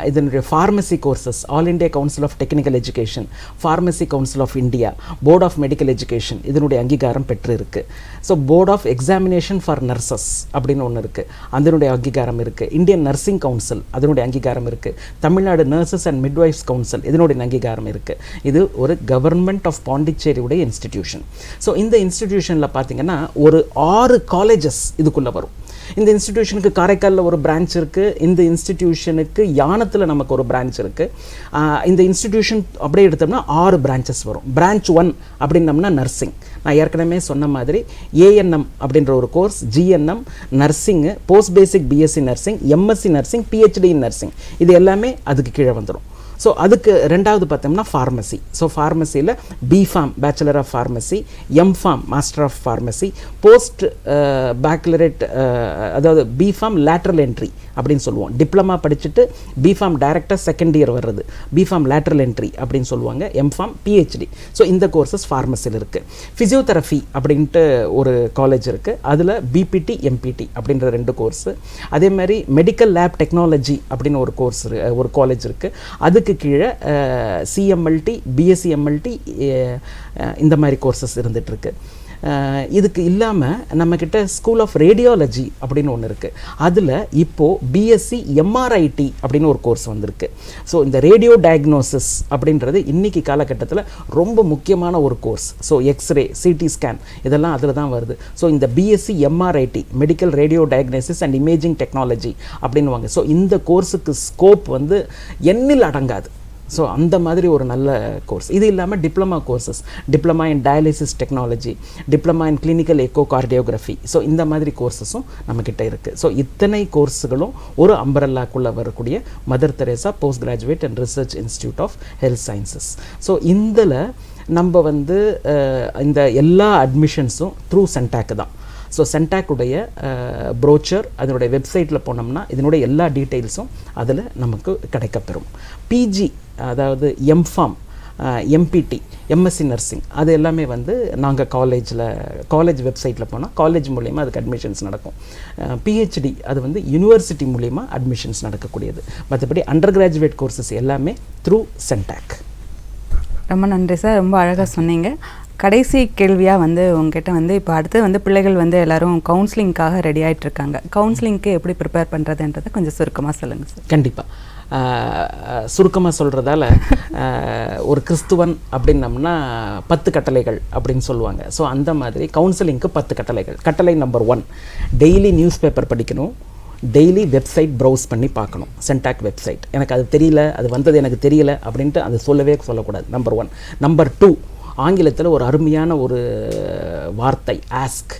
இதனுடைய pharmacy courses, all India council of technical education, pharmacy council of India, board of medical education இதனுடைய அங்கீகாரம் பெற்றிருக்கு. So board of examination for nurses அப்படின்னு ஒன்று இருக்குது, அதனுடைய அங்கீகாரம் இருக்குது. இந்தியன் நர்சிங் கவுன்சில் அதனுடைய அங்கீகாரம் இருக்குது. Tamil Nadu nurses and midwives council இதனுடைய அங்கீகாரம் இருக்குது. இது ஒரு கவர்மெண்ட் ஆஃப் பாண்டிச்சேரியுடைய இன்ஸ்டிடியூஷன். ஸோ இந்த இன்ஸ்டிடியூஷனில் பார்த்தீங்கன்னா ஒரு 6 காலேஜஸ் இதுக்குள்ளே வரும். இந்த இன்ஸ்டிடியூஷனுக்கு காரைக்காலில் ஒரு பிரான்ச் இருக்குது. இந்த இன்ஸ்டிடியூஷனுக்கு யானத்தில் நமக்கு ஒரு பிரான்ச் இருக்குது. இந்த இன்ஸ்டிடியூஷன் அப்படியே எடுத்தோம்னா 6 பிரான்ச்சஸ் வரும். பிரான்ச் 1 அப்படின்னம்னா நர்சிங். நான் ஏற்கனவே சொன்ன மாதிரி ANM அப்படின்ற ஒரு course, GNM nursing, post basic BSc nursing, MSc nursing, PhD in nursing, இது எல்லாமே அதுக்கு கீழே வந்துடும். ஸோ அதுக்கு ரெண்டாவது பார்த்தோம்னா ஃபார்மசி. ஸோ ஃபார்மசியில் B Pharm bachelor of pharmacy, M Pharm master of pharmacy, post baccalaureate அதாவது பிஃபார்ம் லேட்ரல் என்ட்ரி அப்படின்னு சொல்லுவோம். டிப்ளமா படிச்சுட்டு பிஃபார்ம் டைரக்டாக செகண்ட் இயர் வர்றது பிஃபார்ம் லேட்ரல் என்ட்ரி அப்படின்னு சொல்லுவாங்க. M Pharm, PhD. ஸோ இந்த கோர்சஸ் ஃபார்மசியில் இருக்குது. ஃபிசியோதெரபி அப்படின்ட்டு ஒரு காலேஜ் இருக்குது. அதில் பிபிடி, எம்பிடி அப்படின்ற 2 கோர்ஸு. அதே மாதிரி மெடிக்கல் லேப் டெக்னாலஜி அப்படின்னு ஒரு கோர்ஸ் ஒரு காலேஜ் இருக்குது. அதுக்கு கீழே சிஎம்எல்டி, பிஎஸ்சி எம்எல்டி இந்த மாதிரி கோர்சஸ் இருந்துகிட்ருக்கு. இதுக்கு இல்லாமல் நம்மக்கிட்ட ஸ்கூல் ஆஃப் ரேடியாலஜி அப்படின்னு ஒன்று இருக்குது. அதில் இப்போது பிஎஸ்சி எம்ஆர்ஐடி அப்படின்னு ஒரு கோர்ஸ் வந்திருக்கு. ஸோ இந்த ரேடியோ டயக்னோசிஸ் அப்படின்றது இன்றைக்கி காலகட்டத்தில் ரொம்ப முக்கியமான ஒரு course. So x-ray, CT scan இதெல்லாம் அதில் தான் வருது. ஸோ இந்த BSc MRIT, medical radio diagnosis and imaging technology அப்படின்வாங்க. ஸோ இந்த கோர்ஸுக்கு ஸ்கோப் வந்து எண்ணில் அடங்காது. ஸோ அந்த மாதிரி ஒரு நல்ல கோர்ஸ். இது இல்லாமல் diploma courses, diploma in dialysis technology, diploma in clinical echo cardiography. So இந்த மாதிரி கோர்சஸும் நம்மக்கிட்ட இருக்குது. ஸோ இத்தனை கோர்ஸுகளும் ஒரு அம்பரல்லாக்குள்ளே வரக்கூடிய Mother Teresa post graduate and research institute of health sciences. So இதில் நம்ம வந்து இந்த எல்லா அட்மிஷன்ஸும் த்ரூ சென்டாக் தான். ஸோ சென்டாக்குடைய ப்ரோச்சர் அதனுடைய வெப்சைட்டில் போனோம்னா இதனுடைய எல்லா டீட்டெயில்ஸும் அதில் நமக்கு கிடைக்கப்பெறும். பிஜி அதாவது எம்ஃபார்ம், எம்பிடி, எம்எஸ்சி நர்சிங் அது எல்லாமே வந்து நாங்கள் காலேஜ் வெப்சைட்டில் போனால் காலேஜ் மூலயமா அதுக்கு அட்மிஷன்ஸ் நடக்கும். பிஹெச்டி அது வந்து யூனிவர்சிட்டி மூலயமா அட்மிஷன்ஸ் நடக்கக்கூடியது. மற்றபடி அண்டர் கிராஜுவேட் கோர்சஸ் எல்லாமே த்ரூ சென்டாக். ரொம்ப நன்றி சார், ரொம்ப அழகாக சொன்னீங்க. கடைசி கேள்வியாக வந்து உங்ககிட்ட வந்து இப்போ அடுத்து வந்து பிள்ளைகள் வந்து எல்லோரும் கவுன்சிலிங்காக ரெடி ஆகிட்டுருக்காங்க. கவுன்சிலிங்க்கு எப்படி ப்ரிப்பேர் பண்ணுறதுன்றதை கொஞ்சம் சுருக்கமாக சொல்லுங்கள் சார். கண்டிப்பாக சுருக்கமாக சொல்கிறதால ஒரு கிறிஸ்துவன் அப்படின்னம்னா 10 கட்டளைகள் அப்படின்னு சொல்லுவாங்க. ஸோ அந்த மாதிரி கவுன்சிலிங்க்கு 10 கட்டளைகள். கட்டளை நம்பர் 1, டெய்லி நியூஸ் பேப்பர் படிக்கணும், டெய்லி வெப்சைட் ப்ரௌஸ் பண்ணி பார்க்கணும். சென்டாக் வெப்சைட் எனக்கு அது தெரியல, அது வந்தது எனக்கு தெரியல அப்படின்ட்டு அது சொல்லக்கூடாது. நம்பர் 1. நம்பர் 2, ஆங்கிலத்தில் ஒரு அருமையான ஒரு வார்த்தை ஆஸ்க்,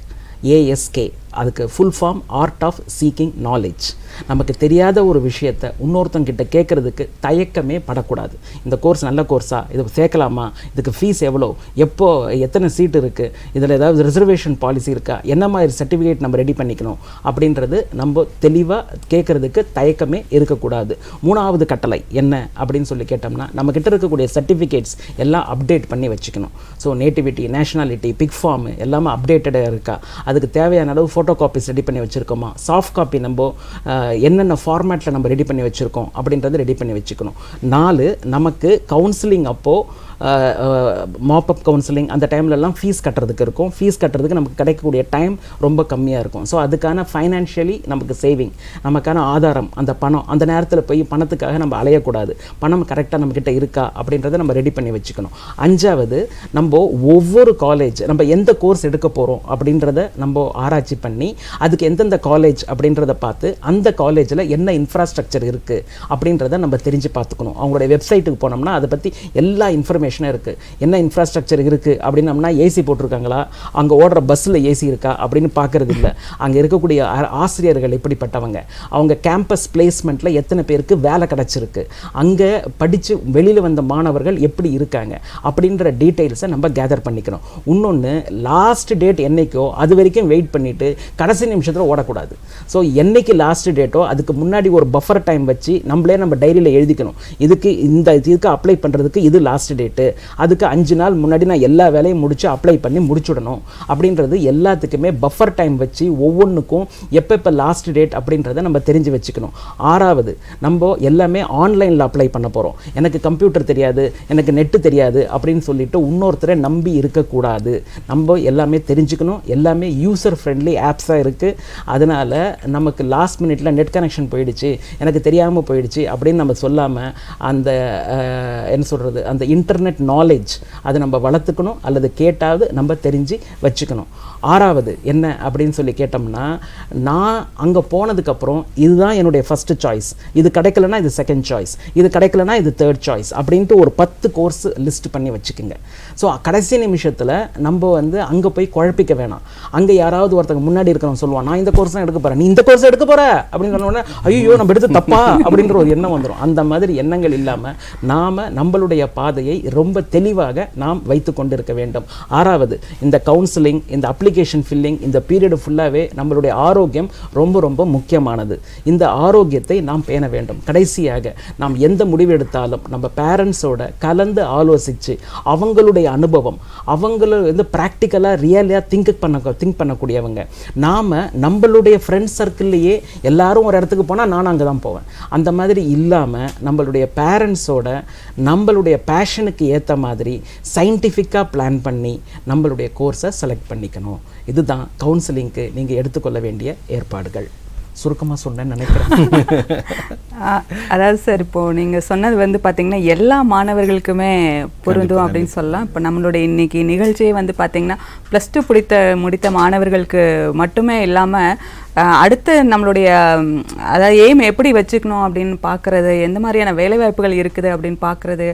ஏஎஸ்கே. அதுக்கு full form art of seeking knowledge. நமக்கு தெரியாத ஒரு விஷயத்தை இன்னொருத்தங்கிட்ட கேட்குறதுக்கு தயக்கமே படக்கூடாது. இந்த கோர்ஸ் நல்ல கோர்ஸா, இது சேர்க்கலாமா, இதுக்கு ஃபீஸ் எவ்வளோ, எப்போ, எத்தனை சீட் இருக்குது, இதில் ஏதாவது ரிசர்வேஷன் பாலிசி இருக்கா, என்ன மாதிரி சர்டிஃபிகேட் நம்ம ரெடி பண்ணிக்கணும் அப்படின்றது நம்ம தெளிவாக கேட்குறதுக்கு தயக்கமே இருக்கக்கூடாது. 3வது கட்டளை என்ன அப்படின்னு சொல்லி கேட்டோம்னா நம்மக்கிட்ட இருக்கக்கூடிய சர்டிஃபிகேட்ஸ் எல்லாம் அப்டேட் பண்ணி வச்சுக்கணும். So nativity, nationality, big form எல்லாமே அப்டேட்டடாக இருக்கா, அதுக்கு தேவையான அளவு ஃபோட்டோ காப்பீஸ் ரெடி பண்ணி வச்சுருக்கோமா, சாஃப்ட் காப்பி நம்ம என்னென்ன ஃபார்மேட்டில் நம்ம ரெடி பண்ணி வச்சுருக்கோம் அப்படின்றத ரெடி பண்ணி வச்சுக்கணும். 4, நமக்கு கவுன்சிலிங் அப்போது மாப்பப் கவுன்சிலிங் அந்த டைம்லலாம் ஃபீஸ் கட்டுறதுக்கு இருக்கும். ஃபீஸ் கட்டுறதுக்கு நமக்கு கிடைக்கக்கூடிய டைம் ரொம்ப கம்மியாக இருக்கும். ஸோ அதுக்கான ஃபைனான்ஷியலி நமக்கு சேவிங், நமக்கான ஆதாரம், அந்த பணம் அந்த நேரத்தில் போய் பணத்துக்காக நம்ம அலையக்கூடாது. பணம் கரெக்டாக நம்மக்கிட்ட இருக்கா அப்படின்றத நம்ம ரெடி பண்ணி வச்சுக்கணும். 5வது, நம்ம ஒவ்வொரு காலேஜ் நம்ம எந்த கோர்ஸ் எடுக்க போகிறோம் அப்படின்றத நம்ம ஆராய்ச்சி பண்ணி அதுக்கு எந்தெந்த காலேஜ் அப்படின்றத பார்த்து அந்த காலேஜில் என்ன இன்ஃப்ராஸ்ட்ரக்சர் இருக்குது அப்படின்றத நம்ம தெரிஞ்சு பார்த்துக்கணும். அவங்களுடைய வெப்சைட்டுக்கு போனோம்னா அதை பற்றி எல்லா இன்ஃபர்மேஷனும் இருக்குது. என்ன இன்ஃப்ராஸ்ட்ரக்சர் இருக்குது அப்படின்னம்னா ஏசி போட்டிருக்காங்களா, அங்கே ஓடுற பஸ்ஸில் ஏசி இருக்கா அப்படின்னு பார்க்குறது இல்லை. அங்கே இருக்கக்கூடிய ஆசிரியர்கள் எப்படிப்பட்டவங்க, அவங்க கேம்பஸ் பிளேஸ்மெண்ட்டில் எத்தனை பேருக்கு வேலை கிடச்சிருக்கு, அங்கே படித்து வெளியில் வந்த மாணவர்கள் எப்படி இருக்காங்க அப்படின்ற டீட்டெயில்ஸை நம்ம கேதர் பண்ணிக்கணும். இன்னொன்று, லாஸ்ட் டேட் என்னைக்கோ அது வரைக்கும் வெயிட் பண்ணிவிட்டு கடைசி நிமிஷத்தில் ஓடக்கூடாது. ஸோ என்னைக்கு லாஸ்ட் டேட்டோ அதுக்கு முன்னாடி ஒரு பஃபர் டைம் வச்சு நம்ம டைரியில் எழுதிக்கணும். இதுக்கு அப்ளை பண்ணுறதுக்கு இது லாஸ்ட் டேட்டு, அதுக்கு 5 நாள் முன்னாடி நான் எல்லா வேலையும் முடிச்சு அப்ளை பண்ணி முடிச்சுடணும் அப்படின்றது எல்லாத்துக்குமே பஃபர் டைம் வச்சு ஒவ்வொன்றுக்கும் எப்போ லாஸ்ட் டேட் அப்படின்றத நம்ம தெரிஞ்சு வச்சுக்கணும். 6வது, நம்ம எல்லாமே ஆன்லைனில் அப்ளை பண்ண போகிறோம். எனக்கு கம்ப்யூட்டர் தெரியாது, எனக்கு நெட்டு தெரியாது அப்படின்னு சொல்லிட்டு இன்னொருத்தரை நம்பி இருக்கக்கூடாது. நம்ம எல்லாமே தெரிஞ்சுக்கணும். எல்லாமே யூசர் ஃப்ரெண்ட்லி ஆப்ஸாக இருக்குது. அதனால் நமக்கு லாஸ்ட் மினிட்ல நெட் கனெக்ஷன் போயிடுச்சு, எனக்கு தெரியாமல் போயிடுச்சு அப்படின்னு நம்ம சொல்லாமல் அந்த என்ன சொல்கிறது அந்த இன்டர்நெட் நாலேஜ் அதை நம்ம வளர்த்துக்கணும், அல்லது கேட்டாவது நம்ம தெரிஞ்சு வச்சுக்கணும். 6வது என்ன அப்படின்னு சொல்லி கேட்டோம்னா, நான் அங்கே போனதுக்கப்புறம் இதுதான் என்னுடைய ஃபஸ்ட்டு சாய்ஸ், இது கிடைக்கலனா இது செகண்ட் சாய்ஸ், இது கிடைக்கலனா இது தேர்ட் சாய்ஸ் அப்படின்ட்டு ஒரு 10 கோர்ஸ் லிஸ்ட் பண்ணி வச்சுக்கோங்க. ஸோ கடைசி நிமிஷத்தில் நம்ம வந்து அங்கே போய் குழப்பிக்க வேணாம். அங்கே யாராவது ஒருத்தங்க முன்னாடி இருக்கிறவங்க சொல்லுவான், நான் இந்த கோர்ஸ் தான் எடுக்க போகிறேன், நீ இந்த கோர்ஸ் எடுக்க போகிற அப்படின்னு சொன்னோடனே ஐயோ நம்ம எடுத்து தப்பா அப்படின்ற ஒரு எண்ணம் வந்துடும். அந்த மாதிரி எண்ணங்கள் இல்லாமல் நாம் நம்மளுடைய பாதையை ரொம்ப தெளிவாக நாம் வைத்து கொண்டிருக்க வேண்டும். 6வது இந்த கவுன்சிலிங், இந்த அப்ளிகேஷன் ஃபில்லிங், இந்த பீரியடு ஃபுல்லாகவே நம்மளுடைய ஆரோக்கியம் ரொம்ப ரொம்ப முக்கியமானது. இந்த ஆரோக்கியத்தை நாம் பேண வேண்டும். கடைசியாக நாம் எந்த முடிவு எடுத்தாலும் நம்ம பேரண்ட்ஸோட கலந்து ஆலோசித்து அவங்களுடைய அனுபவம், அவங்கள வந்து ப்ராக்டிக்கலாக ரியலாக திங்க் பண்ணக்கூடியவங்க. நாம் நம்மளுடைய ஃப்ரெண்ட்ஸ் சர்க்கிள்லேயே எல்லாரும் ஒரு இடத்துக்கு போனால் நான் அங்கே தான் போவேன், அந்த மாதிரி இல்லாமல் நம்மளுடைய பேரண்ட்ஸோட நம்மளுடைய பேஷனுக்கு ஏற்ற மாதிரி சயின்டிஃபிக்காக பிளான் பண்ணி நம்மளுடைய கோர்ஸை செலக்ட் பண்ணிக்கணும். இதுதான் கவுன்சிலிங்க்கு நீங்கள் எடுத்துக்கொள்ள வேண்டிய ஏற்பாடுகள். சுருக்கமாக சொன்னேன்னு நினைக்கிறேன். அதாவது சார், இப்போது நீங்கள் சொன்னது வந்து பார்த்திங்கன்னா எல்லா மாணவர்களுக்குமே பொருந்தும் அப்படின்னு சொல்லலாம். இப்போ நம்மளுடைய இன்றைக்கி நிகழ்ச்சியே வந்து பார்த்திங்கன்னா +2 முடித்த மாணவர்களுக்கு மட்டுமே இல்லாமல் அடுத்து நம்மளுடைய அதாவது எய்ம் எப்படி வச்சுக்கணும் அப்படின்னு பார்க்குறது, எந்த மாதிரியான வேலைவாய்ப்புகள் இருக்குது அப்படின்னு பார்க்குறது,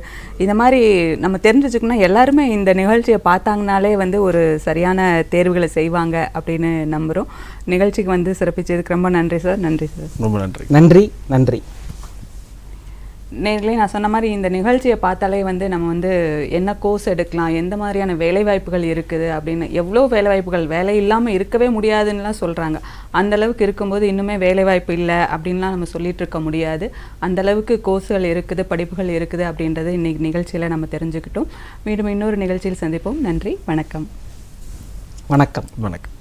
இந்த மாதிரி நம்ம தெரிஞ்சு வச்சுக்கணும். எல்லாருமே இந்த நிகழ்ச்சியை பார்த்தாங்கனாலே வந்து ஒரு சரியான தேர்வுகளை செய்வாங்க அப்படின்னு நம்புகிறோம். நிகழ்ச்சிக்கு வந்து சிறப்பிச்சதுக்கு ரொம்ப நன்றி சார். நன்றி சார். ரொம்ப நன்றி. நன்றி நன்றி. நேர்களே, நான் சொன்ன மாதிரி இந்த நிகழ்ச்சியை பார்த்தாலே வந்து நம்ம வந்து என்ன கோர்ஸ் எடுக்கலாம், எந்த மாதிரியான வேலைவாய்ப்புகள் இருக்குது அப்படின்னு, எவ்வளோ வேலைவாய்ப்புகள், வேலை இல்லாமல் இருக்கவே முடியாதுன்னுலாம் சொல்கிறாங்க. அந்தளவுக்கு இருக்கும்போது இன்னுமே வேலைவாய்ப்பு இல்லை அப்படின்லாம் நம்ம சொல்லிகிட்டு இருக்க முடியாது. அந்தளவுக்கு கோர்ஸுகள் இருக்குது, படிப்புகள் இருக்குது அப்படின்றது இன்றைக்கி நிகழ்ச்சியில் நம்ம தெரிஞ்சுக்கிட்டோம். மீண்டும் இன்னொரு நிகழ்ச்சியில் சந்திப்போம். நன்றி, வணக்கம். வணக்கம். வணக்கம்.